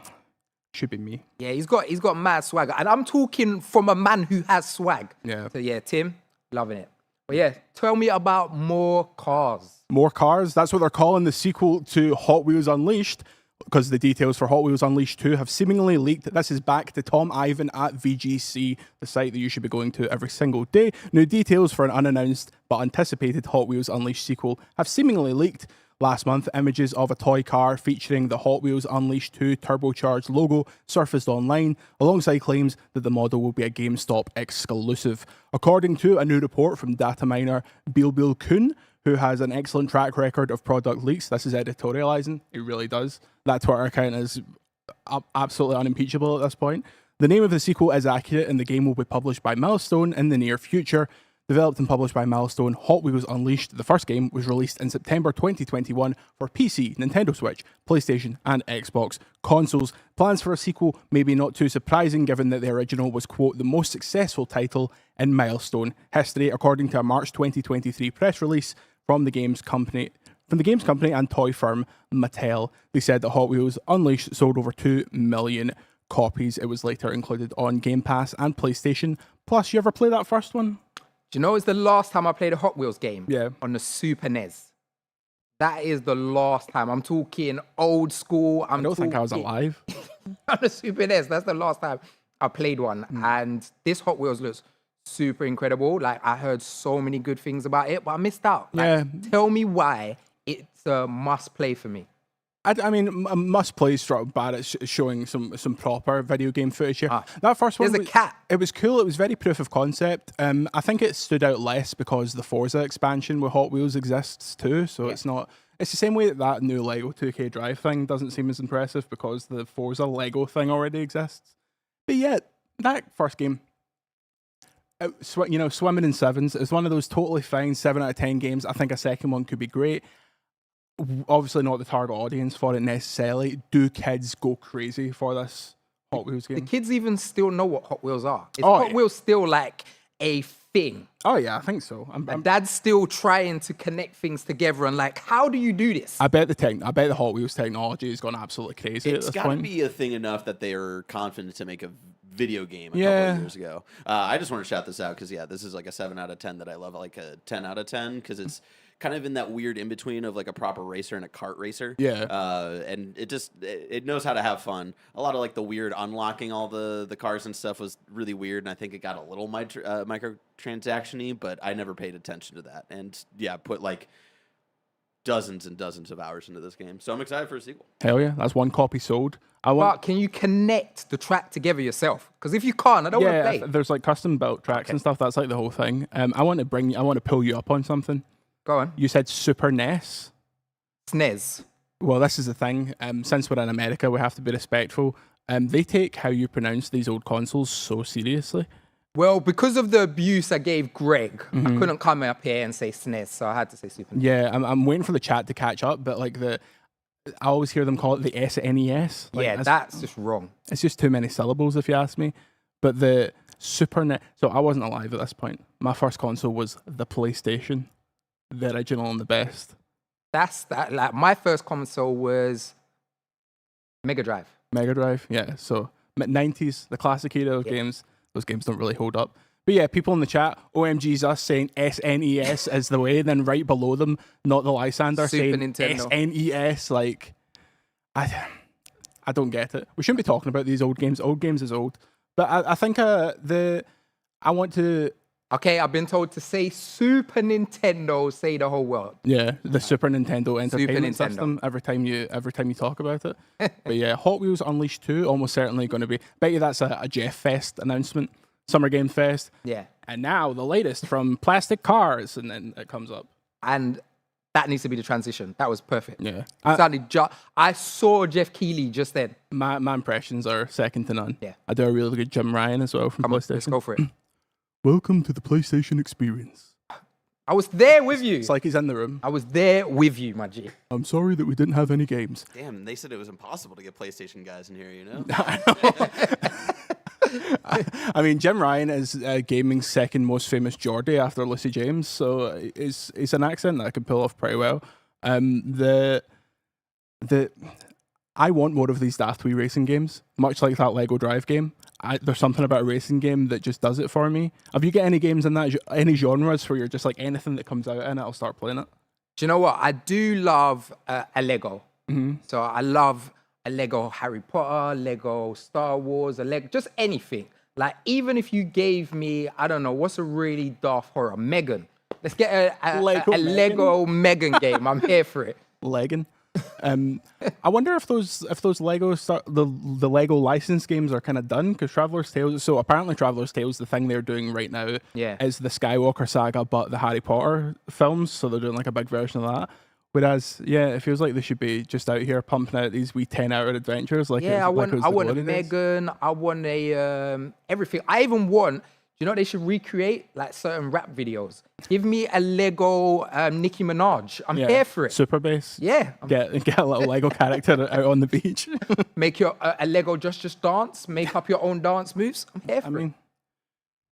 should be me. Yeah, he's got mad swagger, and I'm talking from a man who has swag. Yeah. So yeah, Tim, loving it. But yeah, tell me about more cars. More cars. That's what they're calling the sequel to Hot Wheels Unleashed, because the details for Hot Wheels Unleashed 2 have seemingly leaked. This is back to Tom Ivan at VGC, the site that you should be going to every single day. New details for an unannounced but anticipated Hot Wheels Unleashed sequel have seemingly leaked. Last month, images of a toy car featuring the Hot Wheels Unleashed 2 turbocharged logo surfaced online, alongside claims that the model will be a GameStop exclusive. According to a new report from data miner Bilbil Kun, who has an excellent track record of product leaks. This is editorializing. It really does. That Twitter account is absolutely unimpeachable at this point. The name of the sequel is accurate, and the game will be published by Milestone in the near future. Developed and published by Milestone, Hot Wheels Unleashed, the first game, was released in September 2021 for PC, Nintendo Switch, PlayStation, and Xbox consoles. Plans for a sequel may be not too surprising, given that the original was, quote, the most successful title in Milestone history, according to a March 2023 press release from the games company and toy firm Mattel. They said that Hot Wheels Unleashed sold over 2 million copies. It was later included on Game Pass and PlayStation Plus. You ever play that first one? Do you know it's the last time I played a Hot Wheels game? Yeah. On the Super NES. That is the last time. I'm talking old school. I don't think I was alive. On the Super NES, that's the last time I played one. And this Hot Wheels looks super incredible. Like, I heard so many good things about it, but I missed out. Like, Yeah. Tell me why it's a must play for me. I mean, a must play struck bad at showing some proper video game footage here. That first one, There's a cat. It was cool. It was very proof of concept. I think it stood out less because the Forza expansion with Hot Wheels exists too. So it's not. It's the same way that new Lego 2K Drive thing doesn't seem as impressive because the Forza Lego thing already exists. But yeah, that first game, swimming in sevens is one of those totally fine 7 out of 10 games. I think a second one could be great. Obviously not the target audience for it necessarily. Do kids go crazy for this Hot Wheels game? The kids even still know what Hot Wheels are. Is Oh, Hot yeah. Wheels still like a thing? Oh yeah, I think so. And Dad's still trying to connect things together and like, how do you do this? I bet the Hot Wheels technology has gone absolutely crazy It's at this got to point. be a thing enough that they are confident to make a video game a couple of years ago. I just want to shout this out because this is like a 7 out of 10 that I love, like a 10 out of 10 because it's kind of in that weird in between of like a proper racer and a kart racer. And it knows how to have fun. A lot of like the weird unlocking all the cars and stuff was really weird, and I think it got a little microtransaction-y, but I never paid attention to that. And put like dozens and dozens of hours into this game. So I'm excited for a sequel. Hell yeah, that's 1 copy sold. But can you connect the track together yourself? Because if you can't, I don't want to play. There's like custom built tracks and stuff. That's like the whole thing. I want to pull you up on something. Go on. You said Super NES. SNES. Well, this is the thing. Since we're in America, we have to be respectful. They take how you pronounce these old consoles so seriously. Well, because of the abuse I gave Greg, I couldn't come up here and say SNES, so I had to say Super NES. Yeah, I'm waiting for the chat to catch up, but like I always hear them call it the SNES. Like, that's just wrong. It's just too many syllables, if you ask me. But the Super NES. So I wasn't alive at this point. My first console was the PlayStation. The original and the best. Like my first console was Mega Drive. Yeah. So 90s, the classic era of games. Those games don't really hold up. But yeah, people in the chat, OMG's us saying SNES is the way. Then right below them, not the Lysander saying Nintendo. SNES. Like, I don't get it. We shouldn't be talking about these old games. Old games is old. But I think I want to. Okay, I've been told to say Super Nintendo, say the whole world. Yeah, the Super Nintendo entertainment system every time you talk about it. But yeah, Hot Wheels Unleashed 2 almost certainly going to be. Bet you that's a Jeff Fest announcement, Summer Game Fest. Yeah. And now the latest from Plastic Cars, and then it comes up. And that needs to be the transition. That was perfect. Yeah. I saw Jeff Keighley just then. My impressions are second to none. Yeah. I do a really good Jim Ryan as well from PlayStation. Let's go for it. Welcome to the PlayStation experience. I was there with you. It's like he's in the room. I was there with you, my G. I'm sorry that we didn't have any games. Damn, they said it was impossible to get PlayStation guys in here, you know? I mean, Jim Ryan is gaming's second most famous Jodie after Lucy James, so it's an accent that I can pull off pretty well. I want more of these Daft Wee racing games, much like that Lego Drive game. There's something about a racing game that just does it for me. Have you got any games in that, any genres where you're just like anything that comes out in it, I'll start playing it? Do you know what? I do love a Lego. So I love a Lego Harry Potter, Lego Star Wars, a Lego, just anything. Like, even if you gave me, I don't know, what's a really daft horror? Megan. Let's get a Lego Megan game. I'm here for it. Legging. I wonder if those Lego the Lego license games are kind of done, because Traveler's Tales. So apparently Traveler's Tales, the thing they're doing right now, is the Skywalker saga, but the Harry Potter films. So they're doing like a big version of that. Whereas, it feels like they should be just out here pumping out these wee 10-hour adventures. Like I want a Megan. I want a everything. I even want. Do you know what they should recreate? Like certain rap videos. Give me a Lego Nicki Minaj. I'm here for it. Super bass. Yeah. Get a little Lego character out on the beach. Make your a Lego just dance. Make up your own dance moves. I'm here for it.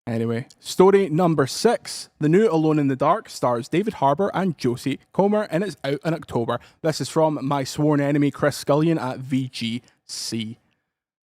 Anyway, story number 6. The new Alone in the Dark stars David Harbour and Jodie Comer, and it's out in October. This is from my sworn enemy Chris Scullion at VGC.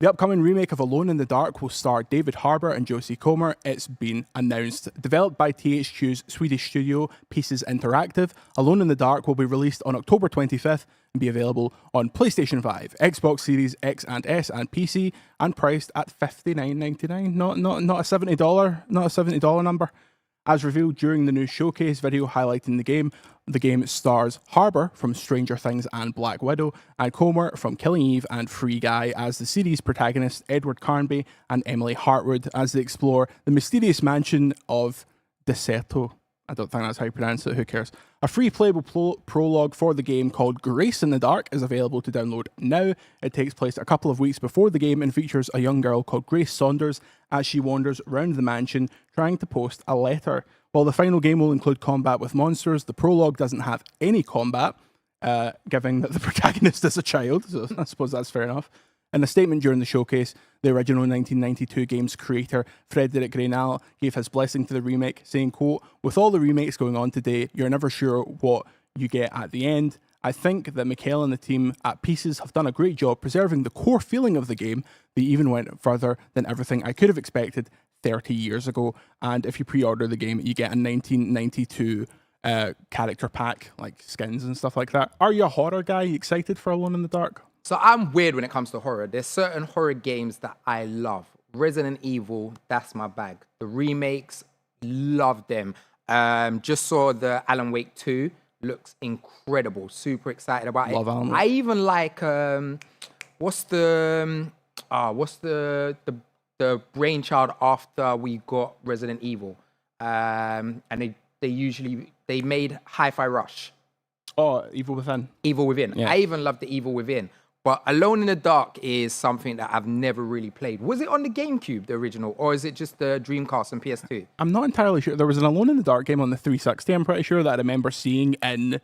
The upcoming remake of Alone in the Dark will star David Harbour and Jodie Comer. It's been announced. Developed by THQ's Swedish studio Pieces Interactive, Alone in the Dark will be released on October 25th and be available on PlayStation 5, Xbox Series X and S and PC, and priced at $59.99. Not a $70 number. As revealed during the new showcase video highlighting the game stars Harbour from Stranger Things and Black Widow, and Comer from Killing Eve and Free Guy as the series protagonists Edward Carnby and Emily Hartwood as they explore the mysterious mansion of Deserto. I don't think that's how you pronounce it, who cares? A free playable prologue for the game called Grace in the Dark is available to download now. It takes place a couple of weeks before the game and features a young girl called Grace Saunders as she wanders around the mansion trying to post a letter. While the final game will include combat with monsters, the prologue doesn't have any combat, given that the protagonist is a child, so I suppose that's fair enough. In a statement during the showcase, the original 1992 game's creator, Frederick Reynal, gave his blessing to the remake, saying, quote, "With all the remakes going on today, you're never sure what you get at the end. I think that Mikhail and the team at Pieces have done a great job preserving the core feeling of the game. They even went further than everything I could have expected 30 years ago. And if you pre-order the game, you get a 1992 character pack, like skins and stuff like that. Are you a horror guy? You excited for Alone in the Dark? So I'm weird when it comes to horror. There's certain horror games that I love. Resident Evil, that's my bag. The remakes, love them. Just saw the Alan Wake 2. Looks incredible. Super excited about Love it. Alan Wake. I even like what's the brainchild after we got Resident Evil. And they made Hi-Fi Rush. Oh, Evil Within. Evil Within. Yeah. I even love the Evil Within. But Alone in the Dark is something that I've never really played. Was it on the GameCube, the original, or is it just the Dreamcast and PS2? I'm not entirely sure. There was an Alone in the Dark game on the 360, I'm pretty sure, that I remember seeing in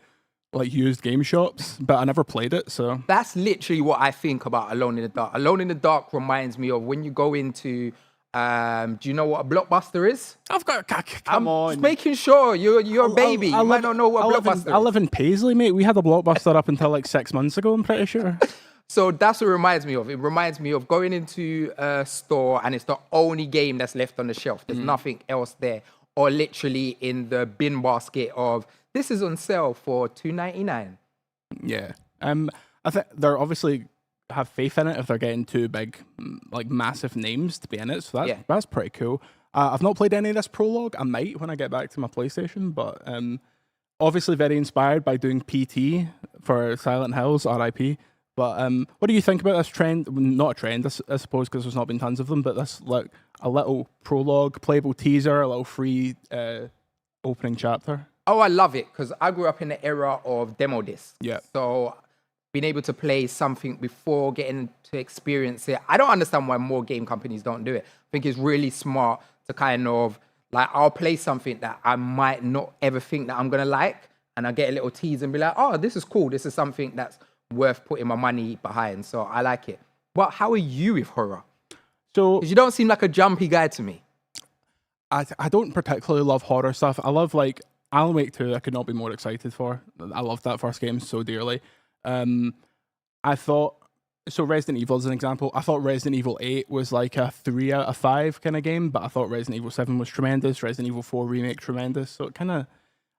like used game shops, but I never played it, so. That's literally what I think about Alone in the Dark. Alone in the Dark reminds me of when you go into, do you know what a Blockbuster is? I've got, come on. Just making sure you're a baby. You might not know what a Blockbuster is. I live in Paisley, mate. We had a Blockbuster up until like 6 months ago, I'm pretty sure. So that's what it reminds me of. It reminds me of going into a store and it's the only game that's left on the shelf. There's nothing else there. Or literally in the bin basket of, this is on sale for $2.99. Yeah. I think they're obviously have faith in it if they're getting two big, like massive names to be in it. So that's pretty cool. I've not played any of this prologue. I might when I get back to my PlayStation, but obviously very inspired by doing PT for Silent Hills, RIP. But what do you think about this trend? Not a trend, I suppose, because there's not been tons of them, but this like a little prologue, playable teaser, a little free opening chapter. Oh, I love it because I grew up in the era of demo discs. Yeah. So being able to play something before getting to experience it, I don't understand why more game companies don't do it. I think it's really smart to kind of like, I'll play something that I might not ever think that I'm gonna like, and I get a little tease and be like, oh, this is cool. This is something that's worth putting my money behind, so I like it. But how are you with horror? So Because you don't seem like a jumpy guy to me. I don't particularly love horror stuff. I love like Alan Wake 2. I could not be more excited for. I loved that first game so dearly. I thought so. Resident Evil as an example. I thought Resident Evil 8 was like a 3 out of 5 kind of game, but I thought Resident Evil 7 was tremendous. Resident Evil 4 remake tremendous. So it kind of.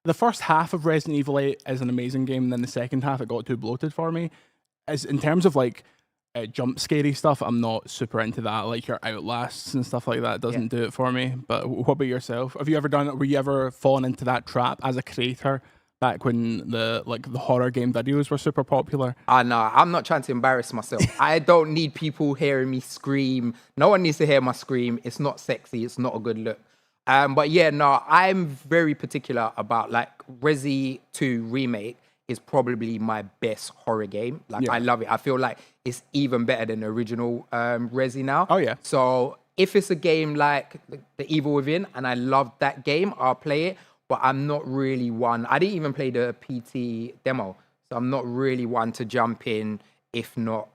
The first half of Resident Evil 8 is an amazing game, and then the second half, it got too bloated for me. As in terms of like jump scary stuff, I'm not super into that. Like your Outlasts and stuff like that doesn't do it for me. But what about yourself? Have you ever done it? Were you ever fallen into that trap as a creator back when the horror game videos were super popular? No, I'm not trying to embarrass myself. I don't need people hearing me scream. No one needs to hear my scream. It's not sexy. It's not a good look. But yeah, no, I'm very particular about like Resi 2 Remake is probably my best horror game. Like I love it. I feel like it's even better than the original Resi now. Oh yeah. So if it's a game like the Evil Within and I love that game, I'll play it. But I'm not really one. I didn't even play the PT demo, so I'm not really one to jump in. If not,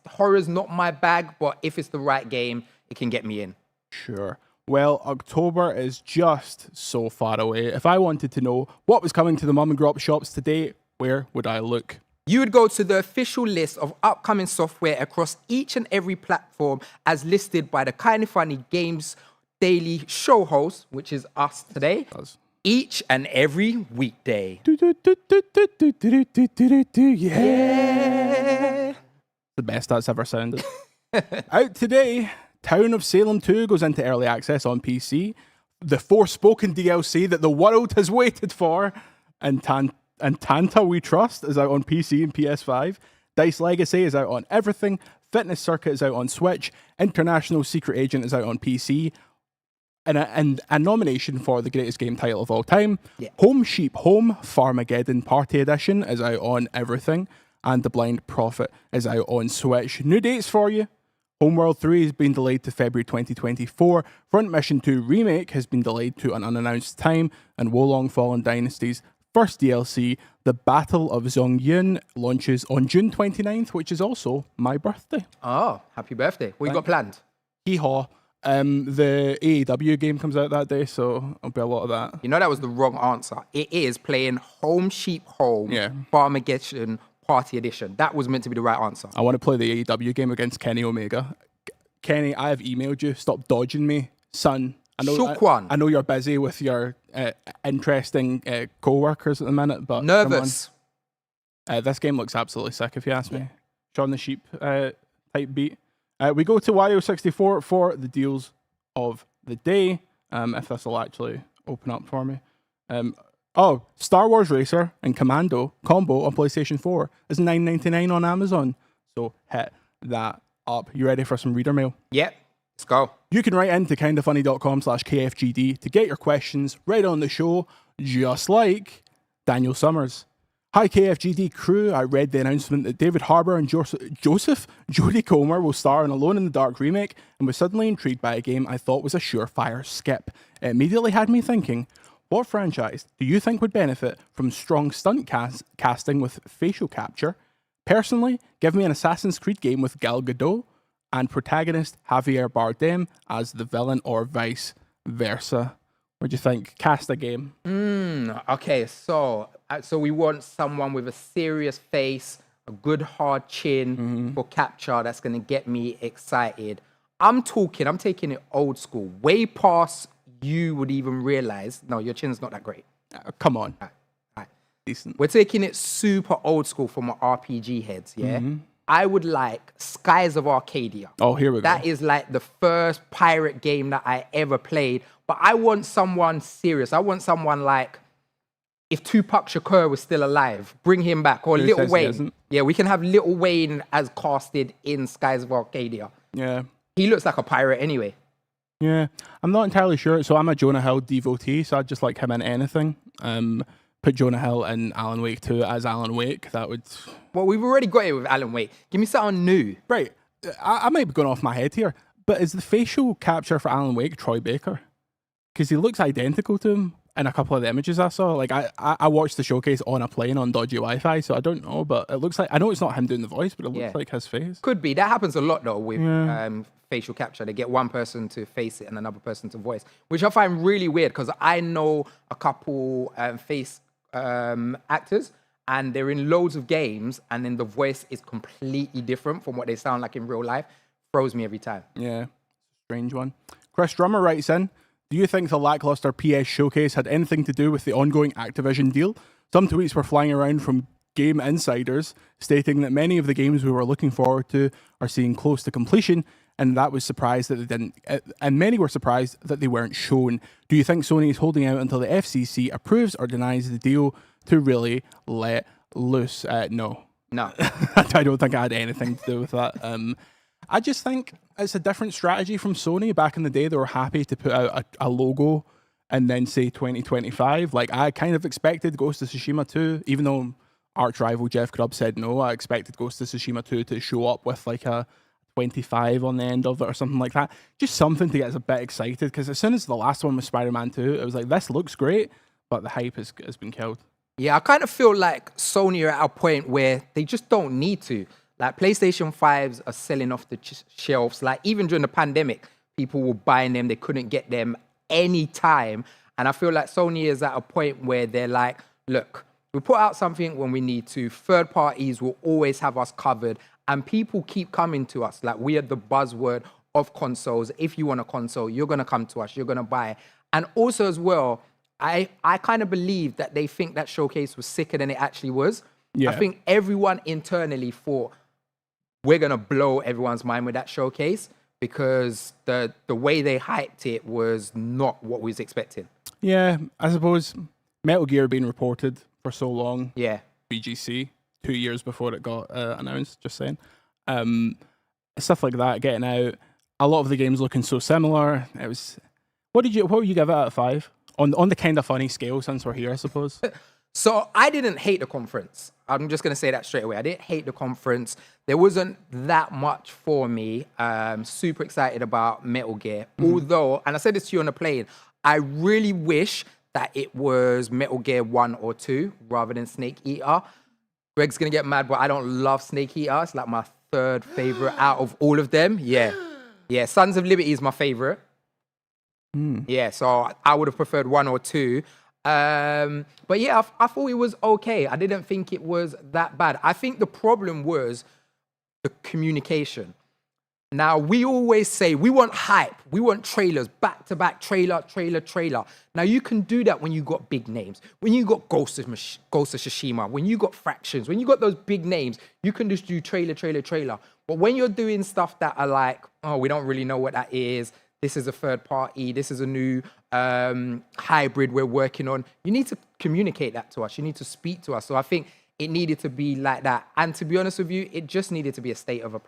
horror's not my bag. But if it's the right game, it can get me in. Sure. Well, October is just so far away. If I wanted to know what was coming to the mum and grop shops today, where would I look? You would go to the official list of upcoming software across each and every platform as listed by the Kinda Funny Games Daily show host, which is us today, each and every weekday. Yeah. The best that's ever sounded. Out today, Town of Salem 2 goes into early access on PC. The Forspoken DLC that the world has waited for, and Tanta We Trust is out on PC and PS5. Dice Legacy is out on everything. Fitness Circuit is out on Switch. International Secret Agent is out on PC. And a nomination for the greatest game title of all time. Yeah. Home Sheep Home Farmageddon Party Edition is out on everything. And The Blind Prophet is out on Switch. New dates for you. Homeworld 3 has been delayed to February 2024. Front Mission 2 Remake has been delayed to an unannounced time. And Wolong Fallen Dynasty's first DLC, The Battle of Zongyun, launches on June 29th, which is also my birthday. Oh, happy birthday. What you got planned? Hee-haw. The AEW game comes out that day, so it'll be a lot of that. You know that was the wrong answer. It is playing Home Sheep Home, Yeah. Farmageddon Party Edition. That was meant to be the right answer. I want to play the AEW game against Kenny Omega. Kenny, I have emailed you. Stop dodging me, son. Shook one. I know you're busy with your interesting co-workers at the minute, but Nervous. come on. This game looks absolutely sick, if you ask me. Shaun the Sheep type beat. We go to Wario64 for the deals of the day. If this will actually open up for me. Star Wars Racer and Commando combo on PlayStation 4 is $9.99 on Amazon. So hit that up. You ready for some reader mail? Yep. Let's go. You can write into kindafunny.com/KFGD to get your questions right on the show, just like Daniel Summers. Hi KFGD crew, I read the announcement that David Harbour and Jodie Comer will star in Alone in the Dark remake and was suddenly intrigued by a game I thought was a surefire skip. It immediately had me thinking, what franchise do you think would benefit from strong stunt casting with facial capture? Personally, give me an Assassin's Creed game with Gal Gadot and protagonist Javier Bardem as the villain or vice versa. What do you think? Cast a game. Okay, so we want someone with a serious face, a good hard chin for capture that's going to get me excited. I'm taking it old school, way past you would even realize. No, your chin's not that great. Come on. All right. Decent. We're taking it super old school for my RPG heads, yeah? I would like Skies of Arcadia. Oh, here we go. That is like the first pirate game that I ever played. But I want someone serious. I want someone like, if Tupac Shakur was still alive, bring him back. Or Lil Wayne. Yeah, we can have Lil Wayne as casted in Skies of Arcadia. Yeah. He looks like a pirate anyway. Yeah. I'm not entirely sure. So I'm a Jonah Hill devotee, so I'd just like him in anything. Put Jonah Hill in Alan Wake 2 as Alan Wake. That would... Well, we've already got it with Alan Wake. Give me something new. Right. I might be going off my head here, but is the facial capture for Alan Wake Troy Baker? Because he looks identical to him in a couple of the images I saw. Like, I watched the showcase on a plane on dodgy Wi-Fi, so I don't know, but it looks like... I know it's not him doing the voice, but it looks like his face. Could be. That happens a lot, though, with facial capture. They get one person to face it and another person to voice, which I find really weird, because I know a couple face actors, and they're in loads of games, and then the voice is completely different from what they sound like in real life. Throws me every time. Yeah, strange one. Chris Drummer writes in, do you think the lackluster PS showcase had anything to do with the ongoing Activision deal? Some tweets were flying around from game insiders stating that many of the games we were looking forward to are seeing close to completion, and that was surprised that they didn't, and many were surprised that they weren't shown. Do you think Sony is holding out until the FCC approves or denies the deal to really let loose? No. I don't think I had anything to do with that. I just think it's a different strategy from Sony. Back in the day, they were happy to put out a logo and then say 2025. Like, I kind of expected Ghost of Tsushima 2, even though arch rival Jeff Grubb said no, I expected Ghost of Tsushima 2 to show up with like a 25 on the end of it or something like that. Just something to get us a bit excited, because as soon as the last one was Spider-Man 2, it was like, this looks great, but the hype has been killed. Yeah, I kind of feel like Sony are at a point where they just don't need to. Like, PlayStation 5s are selling off the shelves. Like, even during the pandemic, people were buying them. They couldn't get them anytime. And I feel like Sony is at a point where they're like, look, we put out something when we need to. Third parties will always have us covered. And people keep coming to us. Like, we are the buzzword of consoles. If you want a console, you're going to come to us. You're going to buy it. And also as well, I kind of believe that they think that showcase was sicker than it actually was. Yeah. I think everyone internally thought, we're going to blow everyone's mind with that showcase, because the way they hyped it was not what we was expecting. Yeah, I suppose Metal Gear being reported for so long. Yeah. BGC, 2 years before it got announced, just saying. Stuff like that, getting out. A lot of the games looking so similar. It was... What would you give it out of 5? On the Kinda Funny scale, since we're here, I suppose. So I didn't hate the conference. I'm just going to say that straight away. I didn't hate the conference. There wasn't that much for me. Super excited about Metal Gear. Although, and I said this to you on the plane, I really wish that it was Metal Gear 1 or 2 rather than Snake Eater. Greg's going to get mad, but I don't love Snake Eater. It's like my third favorite out of all of them. Yeah. Yeah, Sons of Liberty is my favorite. Yeah, so I would have preferred 1 or 2. But yeah, I thought it was okay. I didn't think it was that bad. I think the problem was the communication. Now, we always say we want hype. We want trailers, back-to-back, trailer. Now, you can do that when you got big names. When you got Ghost of Tsushima, when you got Fractions, when you got those big names, you can just do trailer. But when you're doing stuff that are like, oh, we don't really know what that is, this is a third party, this is a new hybrid we're working on, you need to communicate that to us. You need to speak to us. So I think it needed to be like that. And to be honest with you, it just needed to be a state of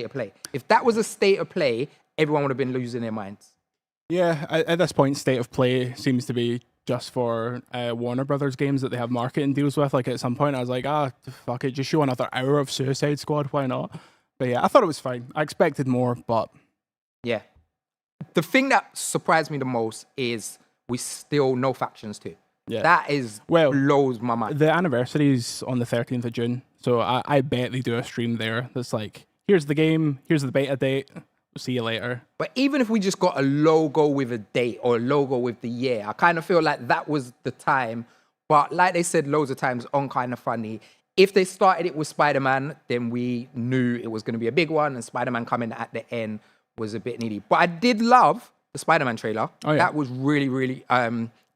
play. If that was a state of play, everyone would have been losing their minds. Yeah, at this point, state of play seems to be just for Warner Brothers games that they have marketing deals with. Like at some point, I was like, fuck it, just show another hour of Suicide Squad, why not? But yeah, I thought it was fine. I expected more, but... Yeah. The thing that surprised me the most is we still no Factions 2. Yeah. That blows my mind. The anniversary's on the 13th of June, so I bet they do a stream there that's like, here's the game, here's the beta date, we'll see you later. But even if we just got a logo with a date or a logo with the year, I kind of feel like that was the time. But like they said loads of times on Kinda Funny, if they started it with Spider-Man, then we knew it was going to be a big one, and Spider-Man coming at the end was a bit needy. But I did love the Spider-Man trailer. Oh, yeah. That was really, really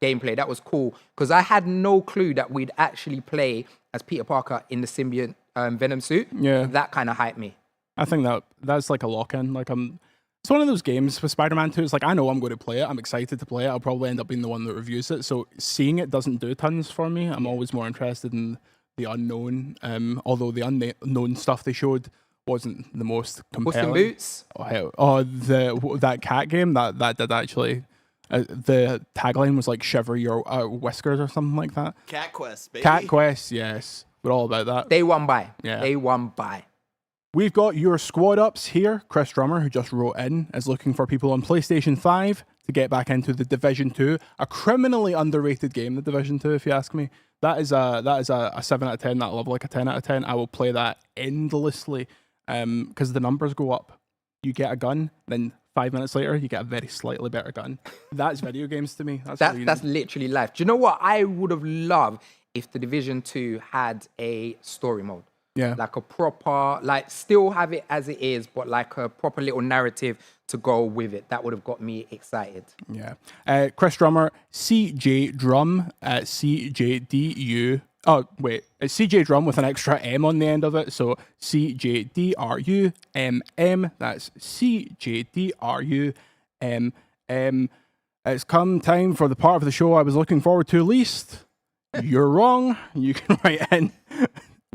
gameplay. That was cool because I had no clue that we'd actually play as Peter Parker in the symbiote Venom suit. Yeah, that kind of hyped me. I think that's like a lock-in. Like it's one of those games with Spider-Man 2. It's like I know I'm going to play it. I'm excited to play it. I'll probably end up being the one that reviews it. So seeing it doesn't do tons for me. I'm always more interested in the unknown. Although the unknown stuff they showed wasn't the most compelling. Boots? That cat game that did actually. The tagline was like "Shiver your whiskers" or something like that. Cat Quest, baby. Cat Quest, yes, we're all about that. Day one buy. Yeah. Day one buy. We've got your squad ups here. Chris Drummer, who just wrote in, is looking for people on PlayStation 5 to get back into The Division 2, a criminally underrated game. The Division 2, if you ask me, that is a 7 out of 10. That I love, like a 10 out of 10. I will play that endlessly because the numbers go up. You get a gun, then 5 minutes later, you get a very slightly better gun. That's video games to me. That's literally life. Do you know what? I would have loved if The Division 2 had a story mode. Yeah. Like a proper, like still have it as it is, but like a proper little narrative to go with it. That would have got me excited. Yeah. Chris Drummer, cjdrumm, CJDU. Oh, wait. It's cjdrumm with an extra M on the end of it. So CJDRUMM. That's CJDRUMM. It's come time for the part of the show I was looking forward to least. You're wrong. You can write in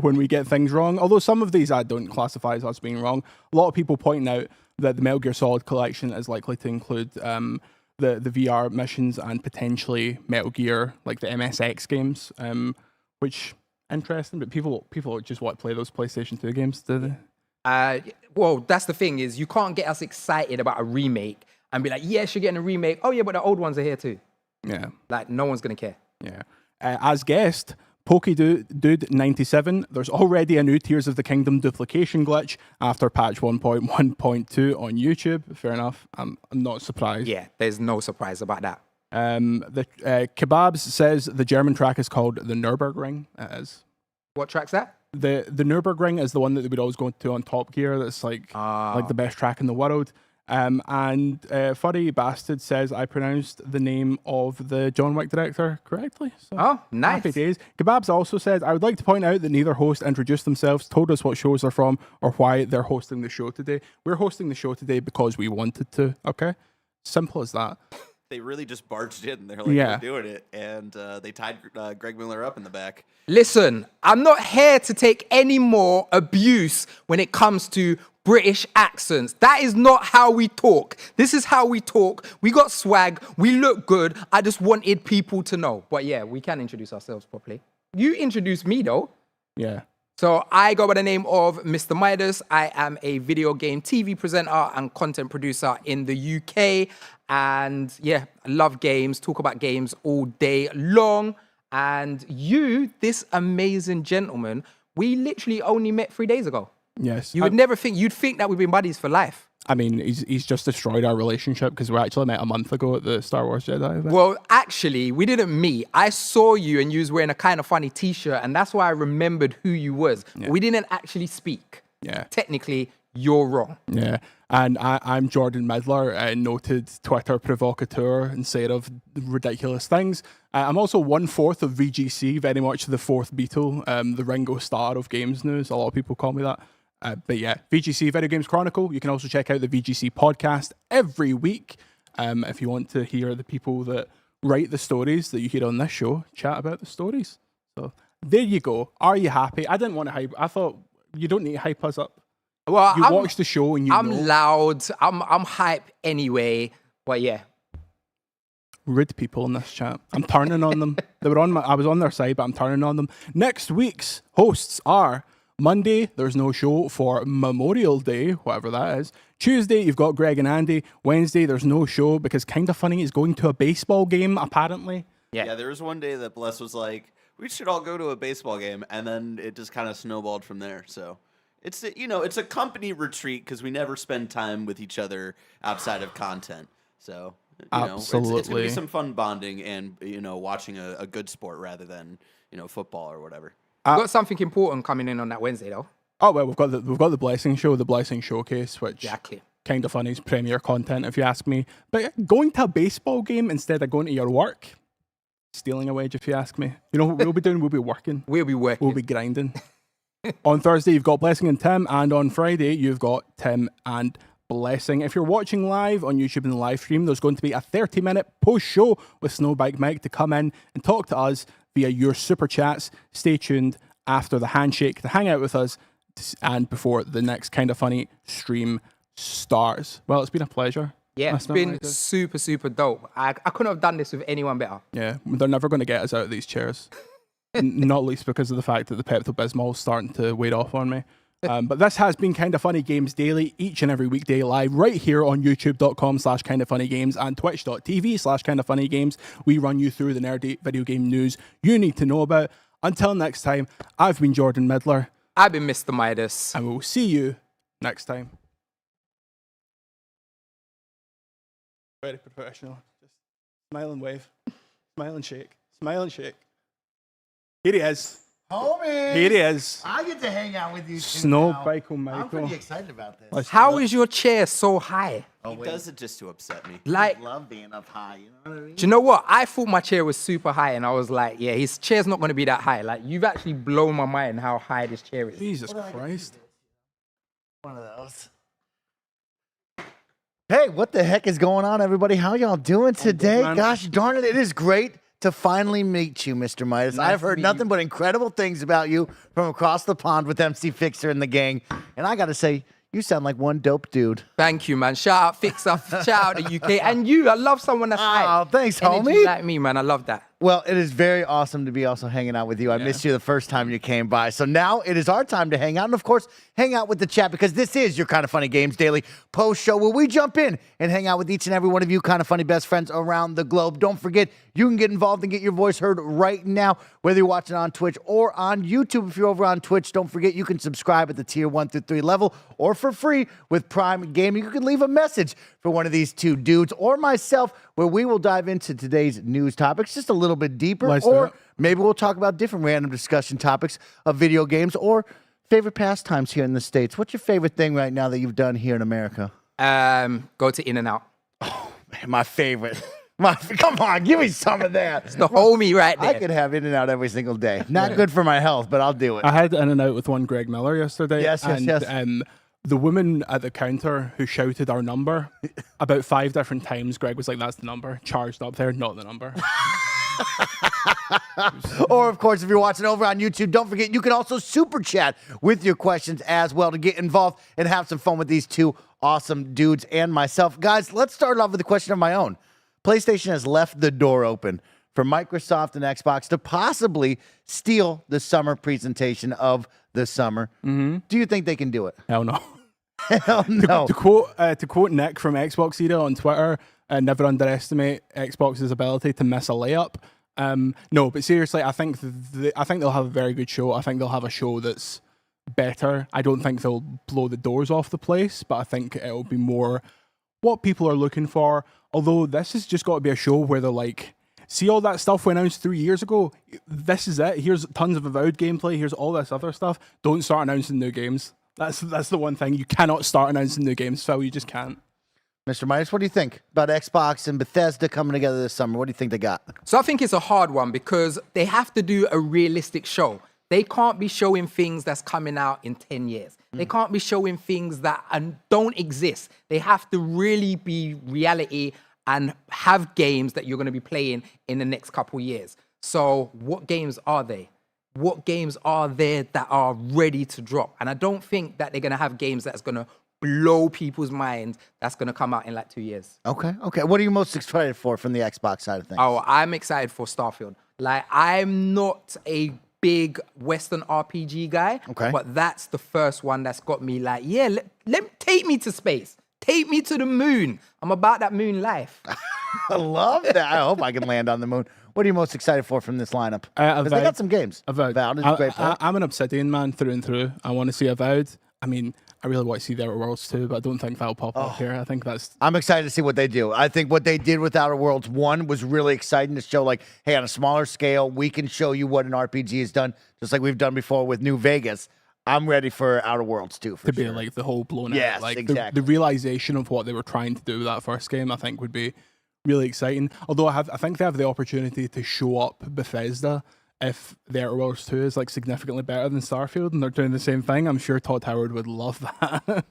when we get things wrong. Although some of these I don't classify as us being wrong. A lot of people pointing out that the Metal Gear Solid collection is likely to include the VR missions and potentially Metal Gear, like the MSX games. Which interesting, but people just want to play those PlayStation 2 games, do they? Well, that's the thing is you can't get us excited about a remake and be like, yes, you're getting a remake. Oh yeah, but the old ones are here too. Yeah. Like no one's gonna care. Yeah. As guest, Dude 97, there's already a new Tears of the Kingdom duplication glitch after patch 1.1.2 on YouTube. Fair enough. I'm not surprised. Yeah, there's no surprise about that. The Kebabs says the German track is called the Nürburgring. It is. What track's that? The Nürburgring is the one that they would always go to on Top Gear. That's like the best track in the world. And Furry Bastard says I pronounced the name of the John Wick director correctly. So nice. Happy days. Kebabs also says I would like to point out that neither host introduced themselves, told us what shows they're from, or why they're hosting the show today. We're hosting the show today because we wanted to. Okay, simple as that. They really just barged in. They're like, we're doing it. And they tied Greg Miller up in the back. Listen, I'm not here to take any more abuse when it comes to British accents. That is not how we talk. This is how we talk. We got swag. We look good. I just wanted people to know. But yeah, we can introduce ourselves properly. You introduced me though. Yeah. So I go by the name of Mr. Midas. I am a video game TV presenter and content producer in the UK. And yeah, I love games, talk about games all day long. And you, this amazing gentleman, we literally only met 3 days ago. Yes. You would never think, you'd think that we've been buddies for life. I mean, he's just destroyed our relationship because we actually met a month ago at the Star Wars Jedi event. Well, actually, we didn't meet. I saw you and you was wearing a kind of funny t-shirt, and that's why I remembered who you was. Yeah. We didn't actually speak. Yeah. Technically, you're wrong. Yeah. And I'm Jordan Midler, a noted Twitter provocateur and sayer of ridiculous things. I'm also 1/4 of VGC, very much the fourth Beatle, the Ringo Starr of games news. A lot of people call me that. But yeah, VGC Video Games Chronicle. You can also check out the VGC podcast every week if you want to hear the people that write the stories that you hear on this show chat about the stories. So there you go. Are you happy? I didn't want to hype. I thought you don't need to hype us up. Well, You watch the show and I'm know. loud. I'm hype anyway. But yeah. Rude people in this chat. I'm turning on them. They were on I was on their side, but I'm turning on them. Next week's hosts are Monday, there's no show for Memorial Day, whatever that is. Tuesday, you've got Greg and Andy. Wednesday, there's no show because Kinda Funny is going to a baseball game, apparently. Yeah, there was one day that Bless was like, we should all go to a baseball game, and then it just kind of snowballed from there. So it's it's a company retreat because we never spend time with each other outside of content. So it's gonna be some fun bonding and watching a good sport rather than football or whatever. We've got something important coming in on that Wednesday, though. Oh well, we've got the Blessing Show, the Blessing Showcase, which Exactly. Kinda Funny's premier content, if you ask me. But going to a baseball game instead of going to your work, stealing a wedge, if you ask me. You know what we'll be doing? We'll be working. We'll be working. We'll be grinding. On Thursday, you've got Blessing and Tim, and on Friday, you've got Tim and Blessing. If you're watching live on YouTube in the live stream, there's going to be a 30-minute post-show with Snowbike Mike to come in and talk to us via your super chats. Stay tuned after the handshake to hang out with us and before the next Kinda Funny stream starts. Well, it's been a pleasure. Yeah, it's been super, super dope. I couldn't have done this with anyone better. Yeah, they're never going to get us out of these chairs. Not least because of the fact that the Pepto-Bismol is starting to weigh off on me. But this has been Kinda Funny Games Daily, each and every weekday live right here on youtube.com/kindafunnygames and twitch.tv/kindafunnygames. We run you through the nerdy video game news you need to know about. Until next time, I've been Jordan Midler. I've been Mr. Midas. And we'll see you next time. Very professional. Just smile and wave. Smile and shake. Smile and shake. Here he is. Homie! Here he is. I get to hang out with you too. Snowbike I'm Michael. pretty excited about this. How is your chair so high? He does it just to upset me. Like, I love being up high, you know what I mean? do you know what? I thought my chair was super high, and I was like, yeah, his chair's not going to be that high. Like, you've actually blown my mind how high this chair is. Jesus Christ. One of those. Hey, what the heck is going on, everybody? How y'all doing today? man. Gosh darn it, it is great to finally meet you, Mr. Midas. I've heard nothing but incredible things about you from across the pond with MC Fixer and the gang. And I got to say, you sound like one dope dude. Thank you, man. Shout out Fixer, shout out the UK. And you, I love someone that's high. Oh, thanks, Energy homie. like me, man. I love that. Well, it is very awesome to be also hanging out with you. I missed you the first time you came by. So now it is our time to hang out. And of course, hang out with the chat because this is your Kinda Funny Games Daily post show where we jump in and hang out with each and every one of you Kinda Funny best friends around the globe. Don't forget, you can get involved and get your voice heard right now, whether you're watching on Twitch or on YouTube. If you're over on Twitch, don't forget you can subscribe at the tier 1 through 3 level or for free with Prime Gaming. You can leave a message for one of these two dudes or myself where we will dive into today's news topics just a little bit deeper. Or maybe we'll talk about different random discussion topics of video games or favorite pastimes here in the States. What's your favorite thing right now that you've done here in America? Go to In-N-Out. Oh, man, my favorite. Come on, give me some of that. It's the homie right there. I could have In-N-Out every single day. Not good for my health, but I'll do it. I had In-N-Out with one Greg Miller yesterday. Yes. The woman at the counter who shouted our number about 5 different times, Greg was like, that's the number. Charged up there, not the number. Or, of course, if you're watching over on YouTube, don't forget you can also super chat with your questions as well to get involved and have some fun with these two awesome dudes and myself. Guys, let's start off with a question of my own. PlayStation has left the door open for Microsoft and Xbox to possibly steal the summer presentation of the summer. Mm-hmm. Do you think they can do it? Hell no. Hell no. To quote Nick from Xbox Era on Twitter, never underestimate Xbox's ability to miss a layup. No, but seriously, I think they'll have a very good show. I think they'll have a show that's better. I don't think they'll blow the doors off the place, but I think it'll be more what people are looking for. Although this has just got to be a show where they're like, see all that stuff we announced 3 years ago? This is it. Here's tons of Avowed gameplay. Here's all this other stuff. Don't start announcing new games. That's the one thing. You cannot start announcing new games, Phil. You just can't. Mr. Midas, what do you think about Xbox and Bethesda coming together this summer? What do you think they got? So I think it's a hard one because they have to do a realistic show. They can't be showing things that's coming out in 10 years. They can't be showing things that don't exist. They have to really be reality and have games that you're going to be playing in the next couple years. So what games are they? What games are there that are ready to drop? And I don't think that they're going to have games that's going to blow people's minds that's going to come out in like 2 years. Okay. What are you most excited for from the Xbox side of things? Oh, I'm excited for Starfield. Like, I'm not a big Western RPG guy, but that's the first one that's got me like, yeah, let take me to space. Take me to the moon. I'm about that moon life. I love that. I hope I can land on the moon. What are you most excited for from this lineup? Because they got some games. Avowed. I'm an Obsidian man through and through. I want to see Avowed. I mean, I really want to see The Outer Worlds too, but I don't think that'll pop up here. I think that's... I'm excited to see what they do. I think what they did with Outer Worlds 1 was really exciting to show, like, hey, on a smaller scale, we can show you what an RPG has done, just like we've done before with New Vegas. I'm ready for Outer Worlds 2 for be like the whole blown yes, out. Like exactly. the realization of what they were trying to do with that first game, I think, would be really exciting. Although I think they have the opportunity to show up Bethesda if The Outer Worlds 2 is like significantly better than Starfield and they're doing the same thing. I'm sure Todd Howard would love that.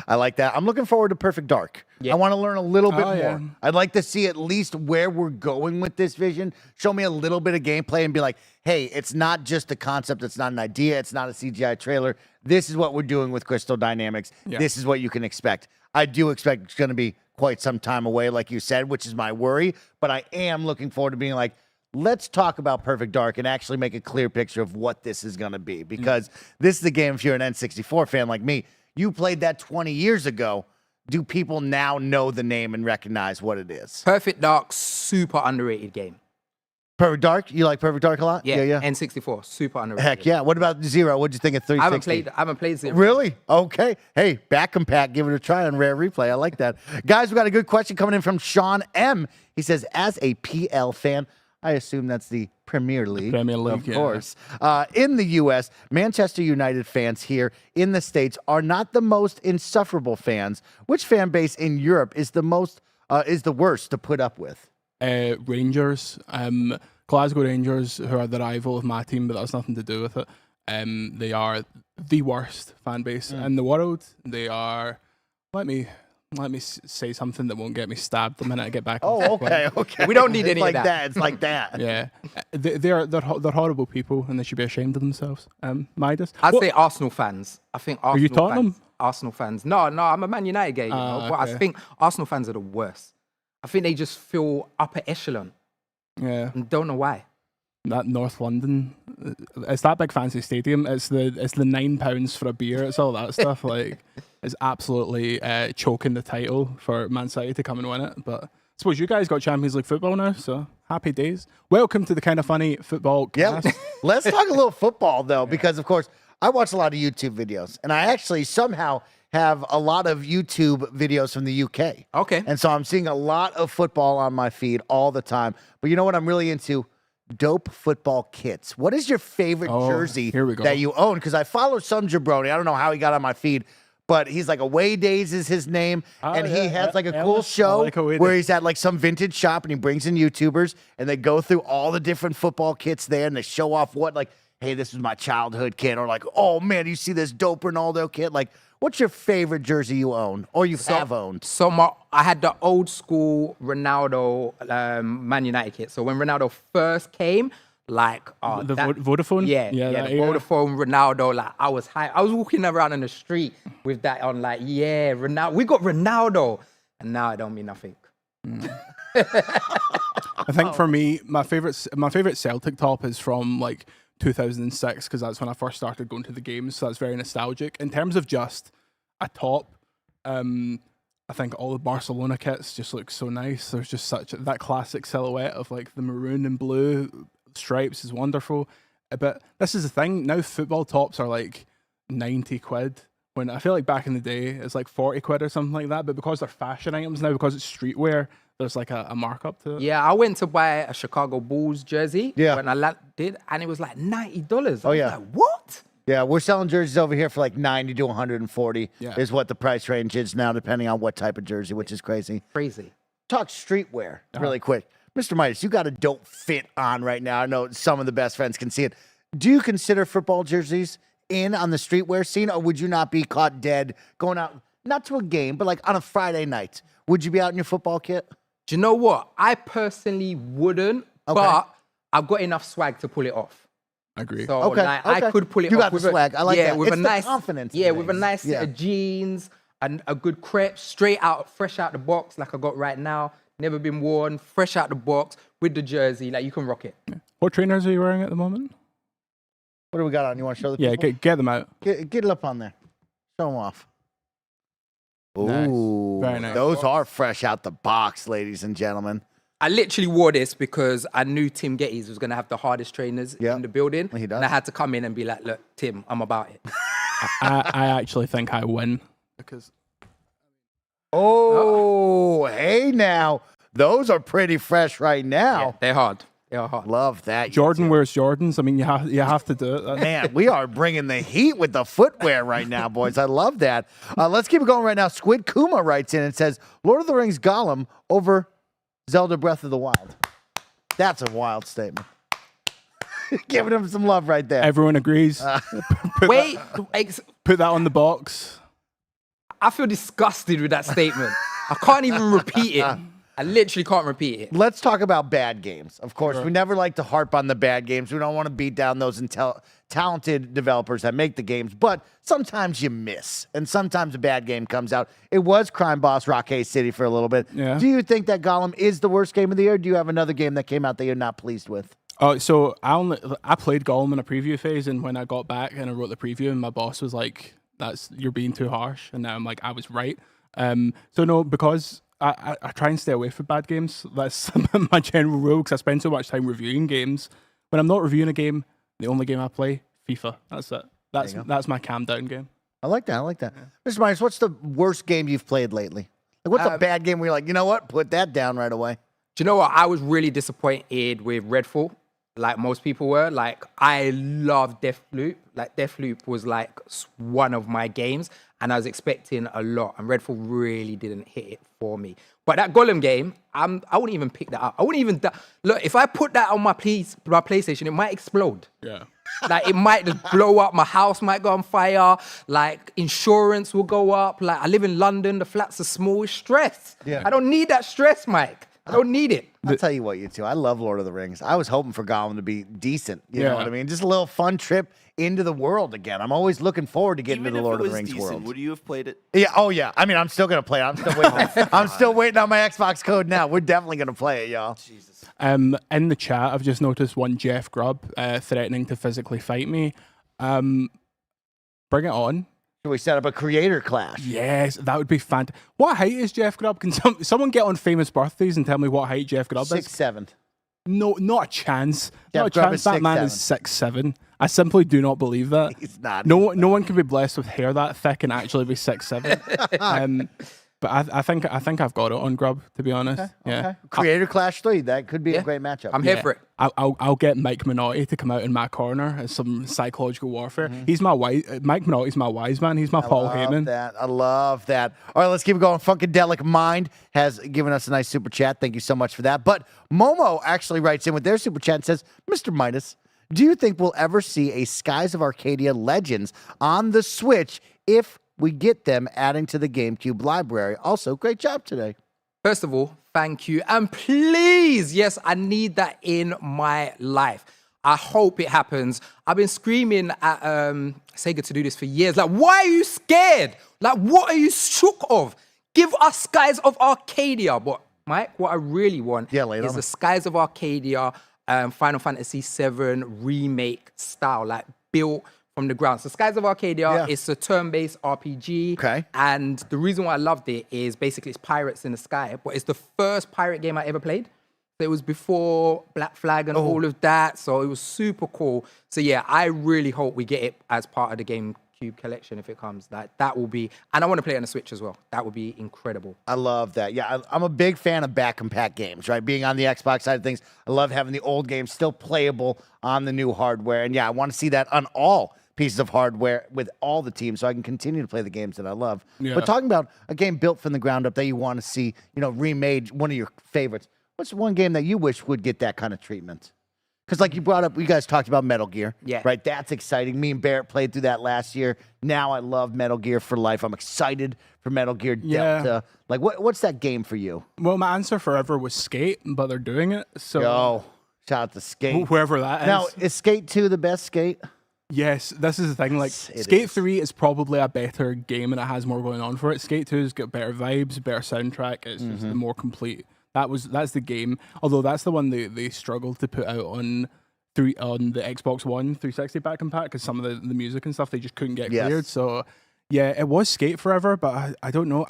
I like that. I'm looking forward to Perfect Dark. I want to learn a little bit more. Yeah. I'd like to see at least where we're going with this vision. Show me a little bit of gameplay and be like, hey, it's not just a concept. It's not an idea. It's not a CGI trailer. This is what we're doing with Crystal Dynamics. Yeah. This is what you can expect. I do expect it's going to be quite some time away, like you said, which is my worry. But I am looking forward to being like, let's talk about Perfect Dark and actually make a clear picture of what this is going to be. Because this is a game, if you're an N64 fan like me, you played that 20 years ago. Do people now know the name and recognize what it is? Perfect Dark, super underrated game. Perfect Dark? You like Perfect Dark a lot? Yeah. N64, super underrated. Heck yeah. What about Zero? What'd you think of 360? I haven't played Zero. Really? Okay. Hey, back compact. Give it a try on Rare Replay. I like that. Guys, we got a good question coming in from Sean M. He says, as a PL fan, I assume that's the Premier League, of course. In the U.S., Manchester United fans here in the States are not the most insufferable fans. Which fan base in Europe is the worst to put up with? Rangers, Glasgow Rangers, who are the rival of my team, but that's nothing to do with it. They are the worst fan base in the world. They are. Let me say something that won't get me stabbed the minute I get back. Okay. We don't need any like of that. It's like that. Yeah, they're horrible people, and they should be ashamed of themselves. Midas, I'd say Arsenal fans. I think Arsenal. Are you Tottenham? Arsenal fans. No, I'm a Man United guy. But I think Arsenal fans are the worst. I think they just feel upper echelon. Yeah, and don't know why. That North London, it's that big fancy stadium. It's the £9 for a beer. It's all that stuff. Like, it's absolutely choking the title for Man City to come and win it. But I suppose you guys got Champions League football now, so happy days. Welcome to the Kinda Funny Football Cast. Yeah, let's talk a little football though, because of course I watch a lot of YouTube videos, and I actually somehow have a lot of YouTube videos from the UK. Okay, and so I'm seeing a lot of football on my feed all the time. But you know what I'm really into? Dope football kits. What is your favorite jersey that you own? Because I follow some jabroni. I don't know how he got on my feed, but he's like Away Days is his name, and he has like a cool show where he's at like some vintage shop and he brings in YouTubers and they go through all the different football kits there and they show off what, like, hey, this is my childhood kit, or like, oh man, you see this dope Ronaldo kit? Like, what's your favorite jersey you own or you have owned? So I had the old school Ronaldo Man United kit. So when Ronaldo first came, like Vodafone, the Vodafone Ronaldo, like I was high. I was walking around in the street with that on, like, yeah, Ronaldo. We got Ronaldo, and now it don't mean nothing. I think for me, my favorite Celtic top is from like 2006, because that's when I first started going to the games, so that's very nostalgic. In terms of just a top, I think all the Barcelona kits just look so nice. There's just that classic silhouette of like the maroon and blue stripes is wonderful. But this is the thing, now football tops are like 90 quid. When I feel like back in the day, it's like 40 quid or something like that. But because they're fashion items now, because it's streetwear, there's like a markup to it. Yeah, I went to buy a Chicago Bulls jersey when I did, and it was like $90. I was like, what? Yeah, we're selling jerseys over here for like 90 to 140 Yeah. is what the price range is now, depending on what type of jersey, which is crazy. Crazy. Talk streetwear really quick. Mr. Midas, you got a dope fit on right now. I know some of the best friends can see it. Do you consider football jerseys in on the streetwear scene, or would you not be caught dead going out, not to a game, but like on a Friday night? Would you be out in your football kit? Do you know what? I personally wouldn't, but I've got enough swag to pull it off. I agree. So I could pull it You off. got the with swag. I like that. With It's a the nice confidence Yeah, of with a things. nice set of jeans and a good crepe, straight out, fresh out the box, like I got right now. Never been worn, fresh out the box with the jersey. Like you can rock it. What trainers are you wearing at the moment? What do we got on? You want to show the Yeah, people? get them out. Get it up on there. Show them off. Nice. Ooh, Very nice. those are fresh out the box, ladies and gentlemen. I literally wore this because I knew Tim Geddes was going to have the hardest trainers in the building. He does. And I had to come in and be like, look, Tim, I'm about it. I actually think I win because Hey now. Those are pretty fresh right now. Yeah, they're hard. They are hard. Love that. Jordan wears Jordans. I mean, you have to do it. Man, we are bringing the heat with the footwear right now, boys. I love that. Let's keep it going right now. Squid Kuma writes in and says, Lord of the Rings Gollum over Zelda Breath of the Wild. That's a wild statement. Giving him some love right there. Everyone agrees. Wait, Put that on the box. I feel disgusted with that statement. I can't even repeat it. I literally can't repeat it. Let's talk about bad games. Of course, we never like to harp on the bad games. We don't want to beat down those talented developers that make the games, but sometimes you miss, and sometimes a bad game comes out. It was Crime Boss Rockay City for a little bit. Yeah. Do you think that Gollum is the worst game of the year? Or do you have another game that came out that you're not pleased with? Oh, so I played Gollum in a preview phase, and when I got back and I wrote the preview, and my boss was like, "You're being too harsh," and now I'm like, I was right. So no, because I try and stay away from bad games. That's my general rule because I spend so much time reviewing games. When I'm not reviewing a game, the only game I play, FIFA. That's it. That's my calm down game. I like that. Mr. Myers, what's the worst game you've played lately? Like, what's a bad game where you're like, you know what? Put that down right away. Do you know what? I was really disappointed with Redfall, like most people were. Like, I love Deathloop. Like, Deathloop was like one of my games, and I was expecting a lot, and Redfall really didn't hit it for me. But that Gollum game, I wouldn't even pick that up. I wouldn't even... Look, if I put that on my PlayStation, it might explode. Yeah. Like, it might just blow up. My house might go on fire. Like, insurance will go up. Like, I live in London. The flats are small. It's stress. Yeah. I don't need that stress, Mike. I don't need it. I'll tell you what, you two. I love Lord of the Rings. I was hoping for Gollum to be decent. You know what I mean? Just a little fun trip into the world again. I'm always looking forward to getting Even into the if Lord it of the was Rings decent, world. would you have played it? Yeah. Oh yeah. I mean, I'm still gonna play it. I'm still waiting. I'm still waiting on my Xbox code now. We're definitely gonna play it, y'all. Jesus. In the chat, I've just noticed one Jeff Grubb threatening to physically fight me. Bring it on. Should we set up a creator clash? Yes, that would be fantastic. What height is Jeff Grubb? Can someone get on famous birthdays and tell me what height Jeff Grubb is? 6'7". No, not a chance. Jeff Not a Grubb chance. is That man 6'7". is 6'7". I simply do not believe that. He's not. No one can be blessed with hair that thick and actually be 6'7". But I think I've got it on Grubb, to be honest. Yeah. Creator Clash 3. That could be a great matchup. I'm here for it. I'll get Mike Minotti to come out in my corner as some psychological warfare. He's my Mike Minotti's my wise man. He's my Paul Heyman. I love that. All right, let's keep it going. Funkadelic Mind has given us a nice super chat. Thank you so much for that. But Momo actually writes in with their super chat and says, Mr. Midas, do you think we'll ever see a Skies of Arcadia Legends on the Switch if we get them adding to the GameCube library? Also, great job today. First of all, thank you. And please, yes, I need that in my life. I hope it happens. I've been screaming at Sega to do this for years. Like, why are you scared? Like, what are you shook of? Give us Skies of Arcadia. But, Mike, what I really want is the Skies of Arcadia Final Fantasy VII remake style, like built from the ground. So Skies of Arcadia is a turn-based RPG. Okay. And the reason why I loved it is basically it's pirates in the sky, but it's the first pirate game I ever played. So it was before Black Flag and all of that. So it was super cool. So yeah, I really hope we get it as part of the GameCube Cube collection if it comes. That will be, and I want to play it on the Switch as well. That would be incredible. I love that. Yeah, I'm a big fan of back compact games, right? Being on the Xbox side of things, I love having the old games still playable on the new hardware. And yeah, I want to see that on all pieces of hardware with all the teams so I can continue to play the games that I love. Yeah. But talking about a game built from the ground up that you want to see, remade, one of your favorites, what's one game that you wish would get that kind of treatment? Because like you guys talked about Metal Gear. Yeah. Right? That's exciting. Me and Barrett played through that last year. Now I love Metal Gear for life. I'm excited for Metal Gear Delta. Like, what's that game for you? Well, my answer forever was Skate, but they're doing it. So Yo, shout out to Skate. whoever that is. Now, is Skate 2 the best Skate? Yes, this is the thing. Like, It Skate is. 3 is probably a better game and it has more going on for it. Skate 2's got better vibes, better soundtrack. It's just the more complete. That's the game. Although that's the one they struggled to put out on the Xbox One 360 back and pack because some of the music and stuff they just couldn't get Yes. cleared. So yeah, it was Skate forever, but I don't know.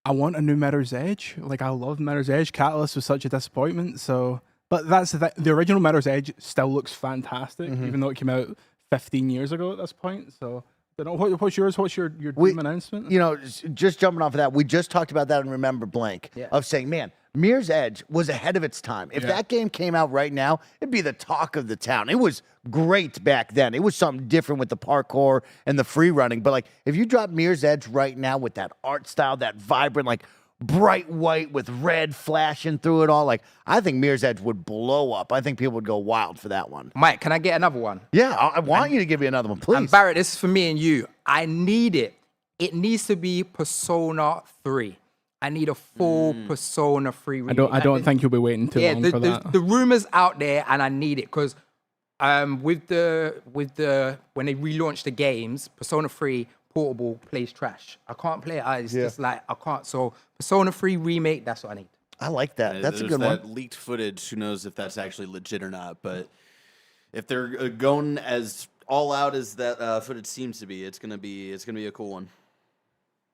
I want a new Mirror's Edge. Like, I love Mirror's Edge. Catalyst was such a disappointment. So, but that's the original Mirror's Edge still looks fantastic, even though it came out 15 years ago at this point. So, I don't know, what's yours? What's your dream announcement? Just jumping off of that, we just talked about that in Remember Blank of saying, man, Mirror's Edge was ahead of its time. If that game came out right now, it'd be the talk of the town. It was great back then. It was something different with the parkour and the free running. But like, if you drop Mirror's Edge right now with that art style, that vibrant, like bright white with red flashing through it all, like I think Mirror's Edge would blow up. I think people would go wild for that one. Mike, can I get another one? Yeah, I want you to give me another one, please. And Barrett, this is for me and you. I need it. It needs to be Persona 3. I need a full Persona 3 remake. I don't think you'll be waiting too long for that. The rumors out there, and I need it because with the when they relaunched the games, Persona 3 Portable plays trash. I can't play it. It's just like I can't. So Persona 3 remake, that's what I need. I like that. That's a There's good that one. leaked footage. Who knows if that's actually legit or not? But if they're going as all out as that footage seems to be, it's gonna be a cool one.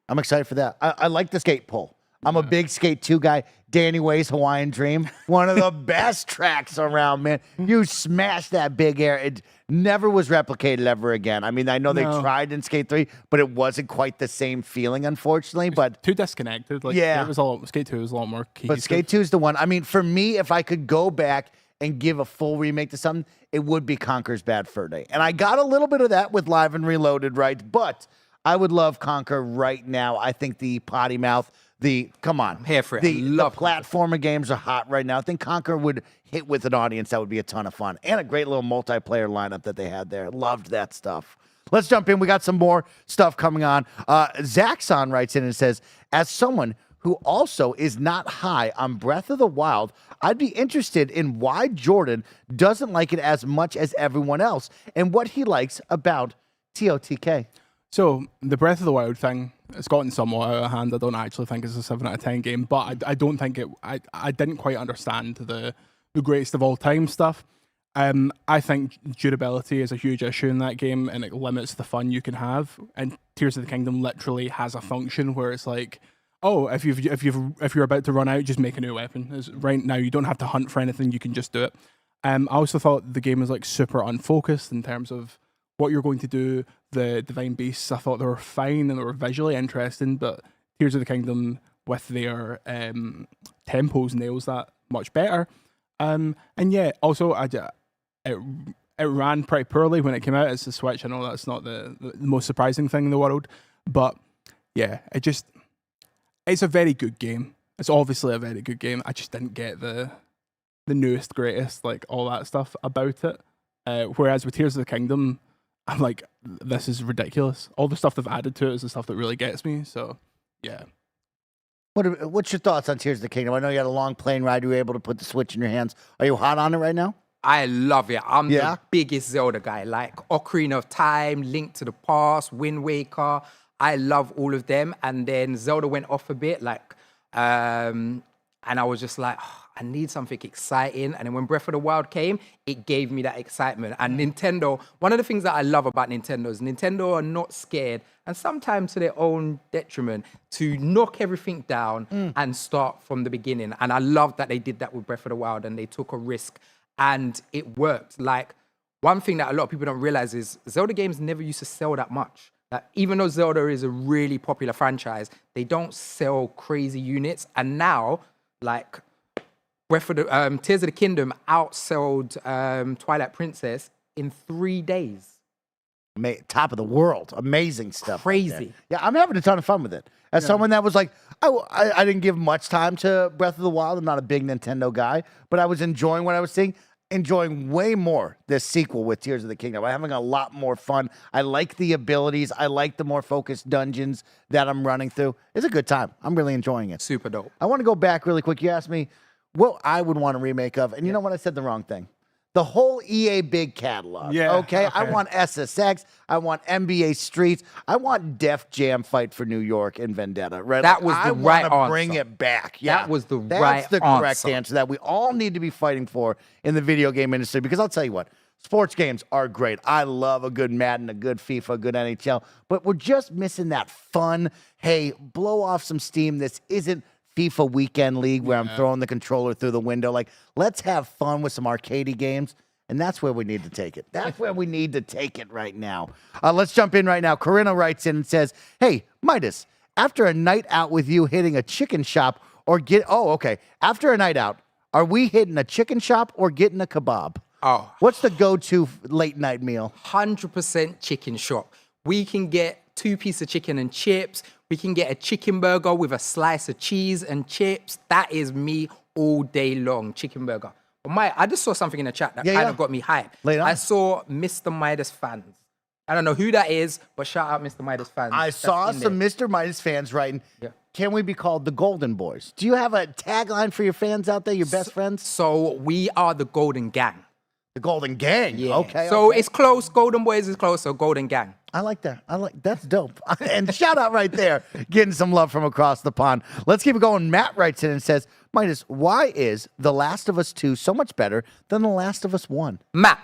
I'm excited for that. I like the Skate pull. I'm a big Skate 2 guy. Danny Way's Hawaiian Dream, one of the best tracks around, man. You smashed that big air. It never was replicated ever again. I mean, I know they tried in Skate 3, but it wasn't quite the same feeling, unfortunately. But too disconnected. Like, Yeah. it was Skate 2 was a lot more key. But Skate 2 is the one. I mean, for me, if I could go back and give a full remake to something, it would be Conker's Bad Fur Day. And I got a little bit of that with Live and Reloaded, right? But I would love Conker right now. I think the potty mouth, come on. I'm here for it. The I love platformer games are hot right now. I think Conker would hit with an audience. That would be a ton of fun. And a great little multiplayer lineup that they had there. Loved that stuff. Let's jump in. We got some more stuff coming on. Zaxxon writes in and says, as someone who also is not high on Breath of the Wild, I'd be interested in why Jordan doesn't like it as much as everyone else and what he likes about TOTK. So the Breath of the Wild thing, it's gotten somewhat out of hand. I don't actually think it's a 7 out of 10 game, but I don't think it. I didn't quite understand the greatest of all time stuff. I think durability is a huge issue in that game, and it limits the fun you can have. And Tears of the Kingdom literally has a function where it's like, oh, if you're about to run out, just make a new weapon. Right now, you don't have to hunt for anything; you can just do it. I also thought the game was like super unfocused in terms of what you're going to do. The Divine Beasts, I thought they were fine and they were visually interesting, but Tears of the Kingdom with their tempos nails that much better. And yeah, also it ran pretty poorly when it came out. It's the Switch. I know that's not the most surprising thing in the world, but yeah, it's a very good game. It's obviously a very good game. I just didn't get the newest, greatest, like all that stuff about it. Whereas with Tears of the Kingdom, I'm like, this is ridiculous. All the stuff they've added to it is the stuff that really gets me. So, yeah. What's your thoughts on Tears of the Kingdom? I know you had a long plane ride. You were able to put the Switch in your hands. Are you hot on it right now? I love it. I'm the biggest Zelda guy. Like Ocarina of Time, Link to the Past, Wind Waker. I love all of them. And then Zelda went off a bit, and I was just like, oh, I need something exciting. And then when Breath of the Wild came, it gave me that excitement. And Nintendo, one of the things that I love about Nintendo is Nintendo are not scared, and sometimes to their own detriment, to knock everything down and start from the beginning. And I love that they did that with Breath of the Wild, and they took a risk and it worked. Like, one thing that a lot of people don't realize is Zelda games never used to sell that much. Even though Zelda is a really popular franchise, they don't sell crazy units. And now, like, Tears of the Kingdom outsold Twilight Princess in 3 days. Top of the world. Amazing stuff. Crazy. Yeah, I'm having a ton of fun with it. As someone that was like, I didn't give much time to Breath of the Wild. I'm not a big Nintendo guy, but I was enjoying what I was seeing. Enjoying way more this sequel with Tears of the Kingdom. I'm having a lot more fun. I like the abilities. I like the more focused dungeons that I'm running through. It's a good time. I'm really enjoying it. Super dope. I want to go back really quick. You asked me what I would want a remake of, and you know what? I said the wrong thing. The whole EA big catalog. Yeah, Okay? I okay. want SSX. I want NBA Streets. I want Def Jam Fight for New York and Vendetta. Right? That was the right I want to bring answer. it back. Yeah, That was the That's right the correct answer. answer that we all need to be fighting for in the video game industry. Because I'll tell you what, sports games are great. I love a good Madden, a good FIFA, a good NHL. But we're just missing that fun, hey, blow off some steam. This isn't FIFA Weekend League where I'm throwing the controller through the window. Like, let's have fun with some arcadey games. And that's where we need to take it. That's where we need to take it right now. Let's jump in right now. Corinna writes in and says, hey, Midas, after a night out with you hitting a chicken shop or after a night out, are we hitting a chicken shop or getting a kebab? Oh. What's the go-to late night meal? 100% chicken shop. We can get 2 pieces of chicken and chips. We can get a chicken burger with a slice of cheese and chips. That is me all day long, chicken burger. But I just saw something in the chat that kind of got me hyped. Lay it on. I saw Mr. Midas fans. I don't know who that is, but shout out Mr. Midas fans. I saw some Mr. Midas fans writing, can we be called the Golden Boys? Do you have a tagline for your fans out there, your best friends? So we are the Golden Gang. The Golden Gang. Yeah. Okay. So okay. it's close. Golden Boys is close. So Golden Gang. I like that. That's dope. And shout out right there, getting some love from across the pond. Let's keep it going. Matt writes in and says, Midas, why is The Last of Us 2 so much better than The Last of Us 1? Matt,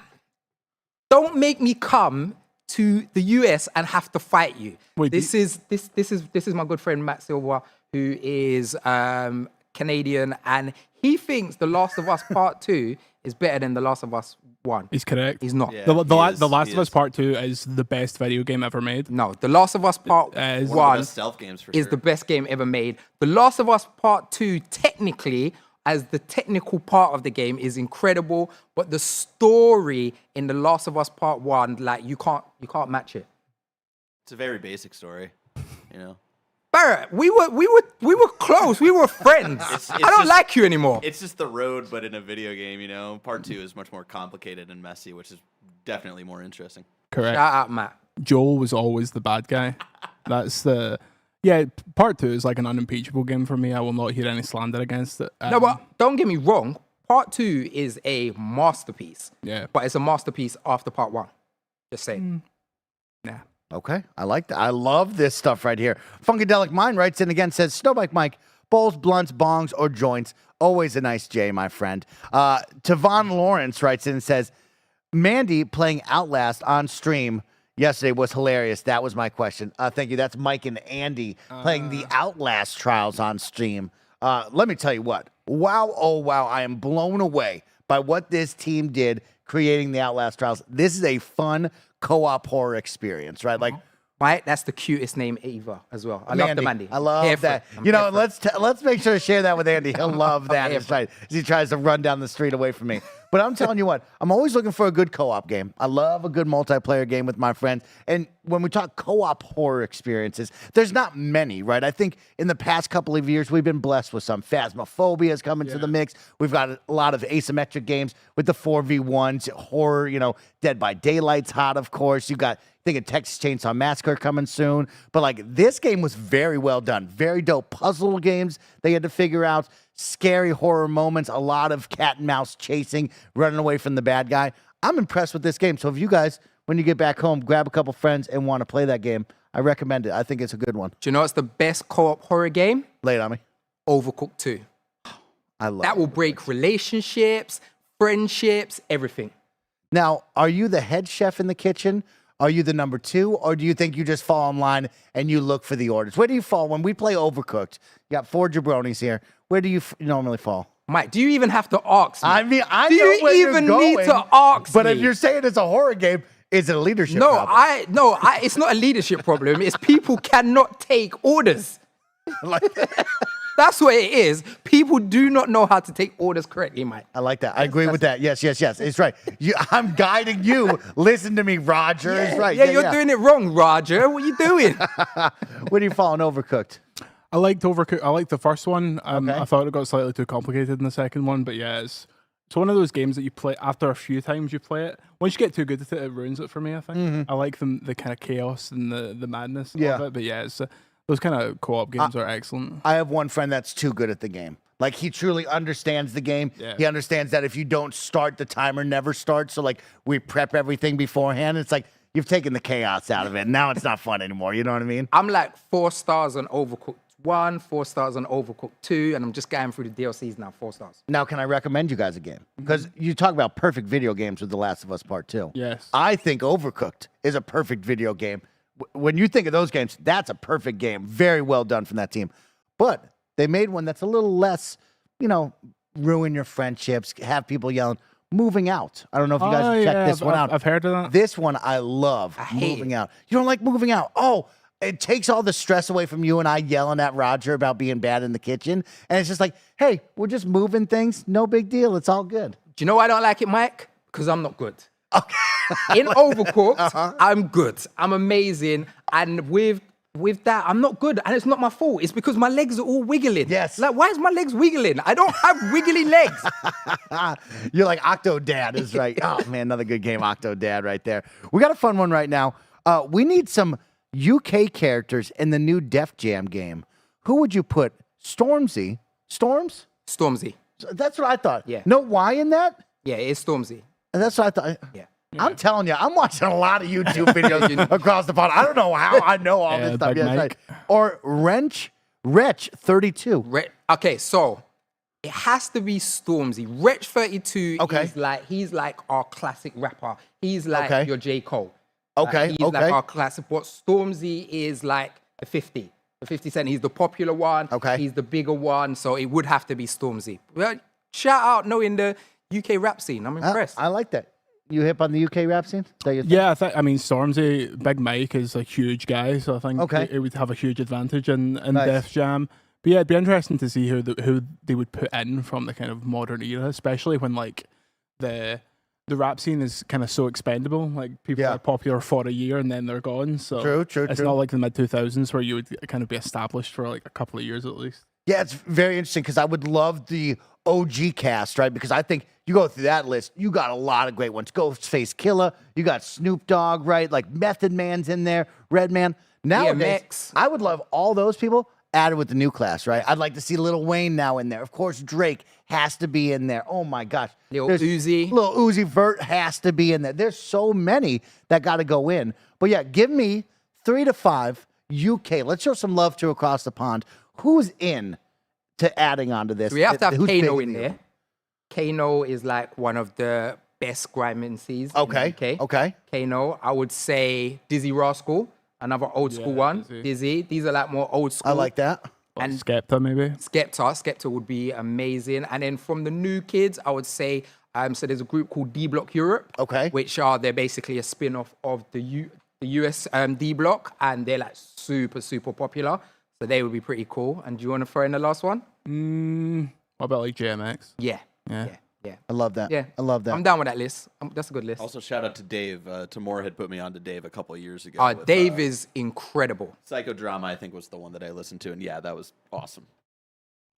don't make me come to the US and have to fight you. Wait, this is my good friend Matt Silva, who is Canadian, and he thinks The Last of Us Part 2 is better than The Last of Us 1. He's correct. He's not. Yeah. The He Last of Us is. Part 2 is the best video game ever made. No, The Last of Us Part is- 1 One of the best stealth games for is sure. the best game ever made. The Last of Us Part 2, technically, as the technical part of the game, is incredible, but the story in The Last of Us Part 1, like, you can't match it. It's a very basic story, you know. Barrett, we were close. We were friends. It's I don't just- like you anymore. It's just the road, but in a video game, you know. Part 2 is much more complicated and messy, which is definitely more interesting. Correct. Shout out, Matt. Joel was always the bad guy. That's the... Yeah, Part 2 is like an unimpeachable game for me. I will not hear any slander against it. No, but don't get me wrong. Part 2 is a masterpiece. Yeah. But it's a masterpiece after Part 1. Just saying. Nah. Okay, I like that. I love this stuff right here. Funkadelic Mind writes in again, says, Snowbike Mike, bowls, blunts, bongs, or joints. Always a nice J, my friend. Tavon Lawrence writes in and says, Mandy playing Outlast on stream yesterday was hilarious. That was my question. Thank you. That's Mike and Andy playing the Outlast trials on stream. Let me tell you what. Wow, oh wow, I am blown away by what this team did creating the Outlast trials. This is a fun co-op horror experience, right? Like, Right? That's the cutest name ever as well. I love the Mandy. I love Here for that. it. I'm You know, here for it. let's make sure to share that with Andy. He'll love that. here As he tries to run down the street away from me. But I'm telling you what, I'm always looking for a good co-op game. I love a good multiplayer game with my friends. And when we talk co-op horror experiences, there's not many, right? I think in the past couple of years, we've been blessed with some. Phasmophobia is coming to the mix. We've got a lot of asymmetric games with the 4v1s, horror, you know, Dead by Daylight's hot, of course. You've got, I think, a Texas Chainsaw Massacre coming soon. But like, this game was very well done. Very dope puzzle games they had to figure out. Scary horror moments, a lot of cat and mouse chasing, running away from the bad guy. I'm impressed with this game. So if you guys, when you get back home, grab a couple friends and want to play that game, I recommend it. I think it's a good one. Do you know what's the best co-op horror game? Lay it on me. Overcooked 2. I love That it. will break relationships, friendships, everything. Now, are you the head chef in the kitchen? Are you the number 2? Or do you think you just fall in line and you look for the orders? Where do you fall when we play Overcooked? You got 4 jabronis here. Where do you normally fall? Mike, do you even have to ask me? I mean, I Do know you where even you're need going, to ask but me? if you're saying it's a horror game, Is it a leadership No, problem? it's not a leadership problem. It's people cannot take orders. That's what it is. People do not know how to take orders correctly, Mike. I like that. I agree with that. Yes. It's right. I'm guiding you. Listen to me, Roger. It's right. Yeah, you're doing it wrong, Roger. What are you doing? What are you following Overcooked? I liked Overcooked. I liked the first one. I thought it got slightly too complicated in the second one, but yeah, it's one of those games that you play after a few times you play it. Once you get too good at it, it ruins it for me, I think. I like the kind of chaos and the madness of it, but yeah, it's those kind of co-op games are excellent. I have one friend that's too good at the game. Like, he truly understands the game. Yeah. He understands that if you don't start, the timer never starts. So, like, we prep everything beforehand. It's like, you've taken the chaos out of it. Now it's not fun anymore. You know what I mean? I'm like 4 stars on Overcooked 1, 4 stars on Overcooked 2, and I'm just going through the DLCs now, 4 stars. Now, can I recommend you guys a game? Because you talk about perfect video games with The Last of Us Part 2. Yes. I think Overcooked is a perfect video game. When you think of those games, that's a perfect game. Very well done from that team. But they made one that's a little less, ruin your friendships, have people yelling, Moving Out. I don't know if you guys checked this one out. I've heard of that. This one I love, Moving Out. You don't like Moving Out? Oh, it takes all the stress away from you and I yelling at Roger about being bad in the kitchen. And it's just like, hey, we're just moving things. No big deal. It's all good. Do you know why I don't like it, Mike? Because I'm not good. Okay. In Overcooked, I'm good. I'm amazing. And with that, I'm not good. And it's not my fault. It's because my legs are all wiggling. Yes. Like, why is my legs wiggling? I don't have wiggly legs. You're like Octodad is right. Oh, man, another good game, Octodad right there. We got a fun one right now. We need some UK characters in the new Def Jam game. Who would you put? Stormzy? Storms? Stormzy. That's what I thought. Yeah. No Y in that? Yeah, it's Stormzy. That's what I thought. Yeah. I'm telling you, I'm watching a lot of YouTube videos across the pond. I don't know how I know all this stuff. Big Yeah, that's Mike. right. Or Wretch 32. Okay, so it has to be Stormzy. Wretch 32 he's like our classic rapper. He's like your J. Cole. Okay. He's like our classic. But Stormzy is like a 50. The 50 Cent. He's the popular one. Okay. He's the bigger one. So it would have to be Stormzy. Well, shout out knowing the UK rap scene. I'm impressed. I like that. You hip on the UK rap scene? Yeah, I mean, Stormzy, Big Mike is a huge guy, so I think it would have a huge advantage in Def Jam. But yeah, it'd be interesting to see who they would put in from the kind of modern era, especially when like the rap scene is kind of so expendable. Like people are popular for a year and then they're gone. So true. It's not like the mid 2000s where you would kind of be established for like a couple of years at least. Yeah, it's very interesting because I would love the OG cast, right? Because I think you go through that list, you got a lot of great ones. Ghostface Killer, you got Snoop Dogg, right? Like Method Man's in there, Redman. Nowadays, I would love all those people added with the new class, right? I'd like to see Lil Wayne now in there. Of course, Drake has to be in there. Oh my gosh. Lil Uzi Vert has to be in there. There's so many that got to go in. But yeah, give me 3 to 5 UK. Let's show some love to across the pond. Who's in to adding on to this? We have to have Kano in there. Kano is like one of the best grime MCs. Okay. Kano, I would say Dizzy Rascal, another old school one. Dizzy. These are like more old school. I like that. And Skepta maybe. Skepta would be amazing. And then from the new kids, I would say so there's a group called D Block Europe. Okay. They're basically a spin-off of the US D Block, and they're like super, super popular. So they would be pretty cool. And do you want to throw in the last one? What about like JMX? Yeah. I love that. Yeah. I love that. I'm down with that list. That's a good list. Also, shout out to Dave. Tamor had put me on to Dave a couple of years ago. Dave is incredible. Psychodrama, I think, was the one that I listened to. And yeah, that was awesome.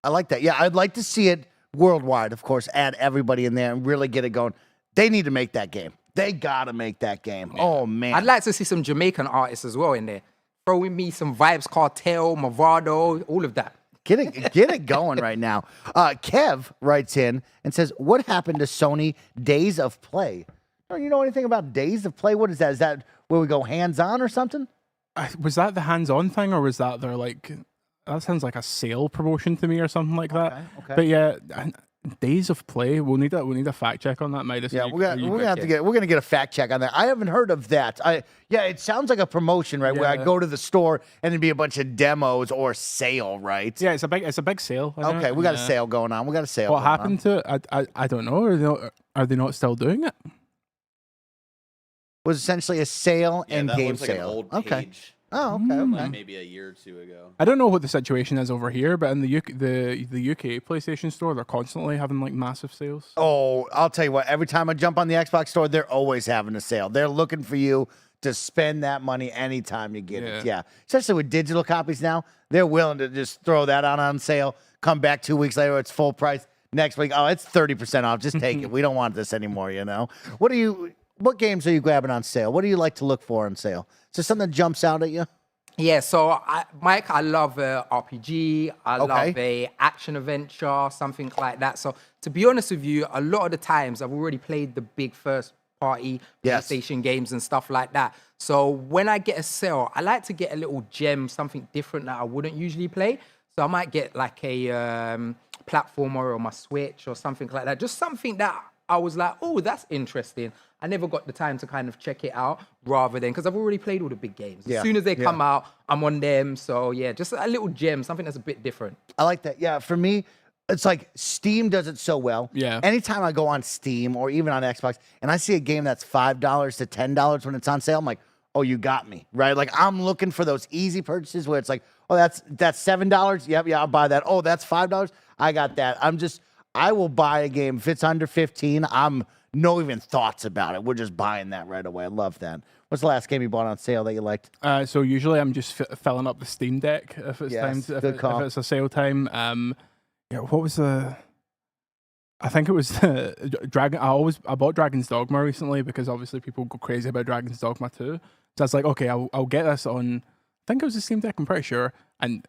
I like that. Yeah, I'd like to see it worldwide, of course, add everybody in there and really get it going. They need to make that game. They got to make that game. Yeah. Oh, man. I'd like to see some Jamaican artists as well in there. Throw in me some Vibes Cartel, Movado, all of that. Get it going right now. Kev writes in and says, what happened to Sony Days of Play? Don't you know anything about Days of Play? What is that? Is that where we go hands-on or something? Was that the hands-on thing, or was that their like... That sounds like a sale promotion to me or something like that. Okay. But yeah... Days of Play. We'll need a fact check on that, Midas. Yeah, we're gonna get a fact check on that. I haven't heard of that. It sounds like a promotion, right? Yeah. Where I go to the store and it'd be a bunch of demos or sale, right? Yeah, it's a big sale. Okay, we got a sale going on. What happened to it? I don't know. Are they not still doing it? was essentially a sale Yeah, and that game looks like an sale. old Okay. page. Oh, okay. Like maybe a year or two ago. I don't know what the situation is over here, but in the UK PlayStation Store, they're constantly having like massive sales. Oh, I'll tell you what. Every time I jump on the Xbox store, they're always having a sale. They're looking for you to spend that money anytime you get it. Yeah. Especially with digital copies now, they're willing to just throw that on sale, come back 2 weeks later, it's full price. Next week, oh, it's 30% off. Just take it. We don't want this anymore, you know? What games are you grabbing on sale? What do you like to look for on sale? Is there something that jumps out at you? Yeah, so Mike, I love RPG. I love a action adventure, something like that. So to be honest with you, a lot of the times I've already played the big first party PlayStation games and stuff like that. So when I get a sale, I like to get a little gem, something different that I wouldn't usually play. So I might get like a platformer on my Switch or something like that. Just something that I was like, oh, that's interesting. I never got the time to kind of check it out rather than, because I've already played all the big games. As soon as they come out, I'm on them. So yeah, just a little gem, something that's a bit different. I like that. Yeah, for me, it's like Steam does it so well. Yeah. Anytime I go on Steam or even on Xbox and I see a game that's $5 to $10 when it's on sale, I'm like, oh, you got me, right? Like I'm looking for those easy purchases where it's like, oh, that's $7. Yep, yeah, I'll buy that. Oh, that's $5. I got that. I will buy a game if it's under 15. I'm no even thoughts about it. We're just buying that right away. I love that. What's the last game you bought on sale that you liked? So usually I'm just filling up the Steam Deck if it's time. If it's a sale time. What was the? I think it was the Dragon. I bought Dragon's Dogma recently because obviously people go crazy about Dragon's Dogma 2. So I was like, okay, I'll get this on. I think it was the Steam Deck. I'm pretty sure, and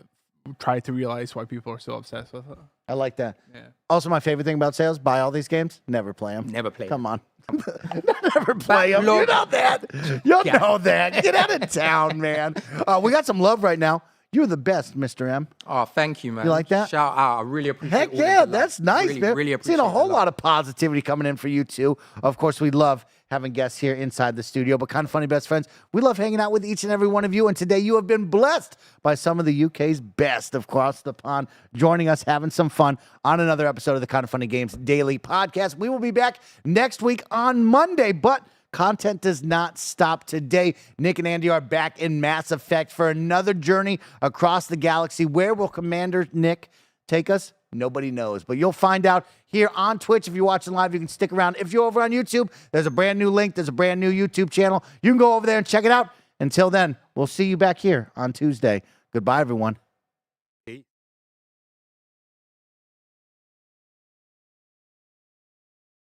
try to realize why people are so obsessed with it. I like that. Yeah. Also, my favorite thing about sales: buy all these games, never play them. Never play. Come on, never play them. You know that. You know that. Get out of town, man. We got some love right now. You're the best, Mr. M. Oh, thank you, man. You like that? Shout out. I really appreciate it. Heck yeah, that's nice, really, man. Really appreciate Seeing a whole it. lot of positivity coming in for you, too. Of course, we love having guests here inside the studio, but Kinda Funny best friends, we love hanging out with each and every one of you. And today you have been blessed by some of the UK's best across the pond, joining us, having some fun on another episode of the Kinda Funny Games Daily Podcast. We will be back next week on Monday, but content does not stop today. Nick and Andy are back in Mass Effect for another journey across the galaxy. Where will Commander Nick take us? Nobody knows, but you'll find out here on Twitch. If you're watching live, you can stick around. If you're over on YouTube, there's a brand new link. There's a brand new YouTube channel. You can go over there and check it out. Until then, we'll see you back here on Tuesday. Goodbye, everyone.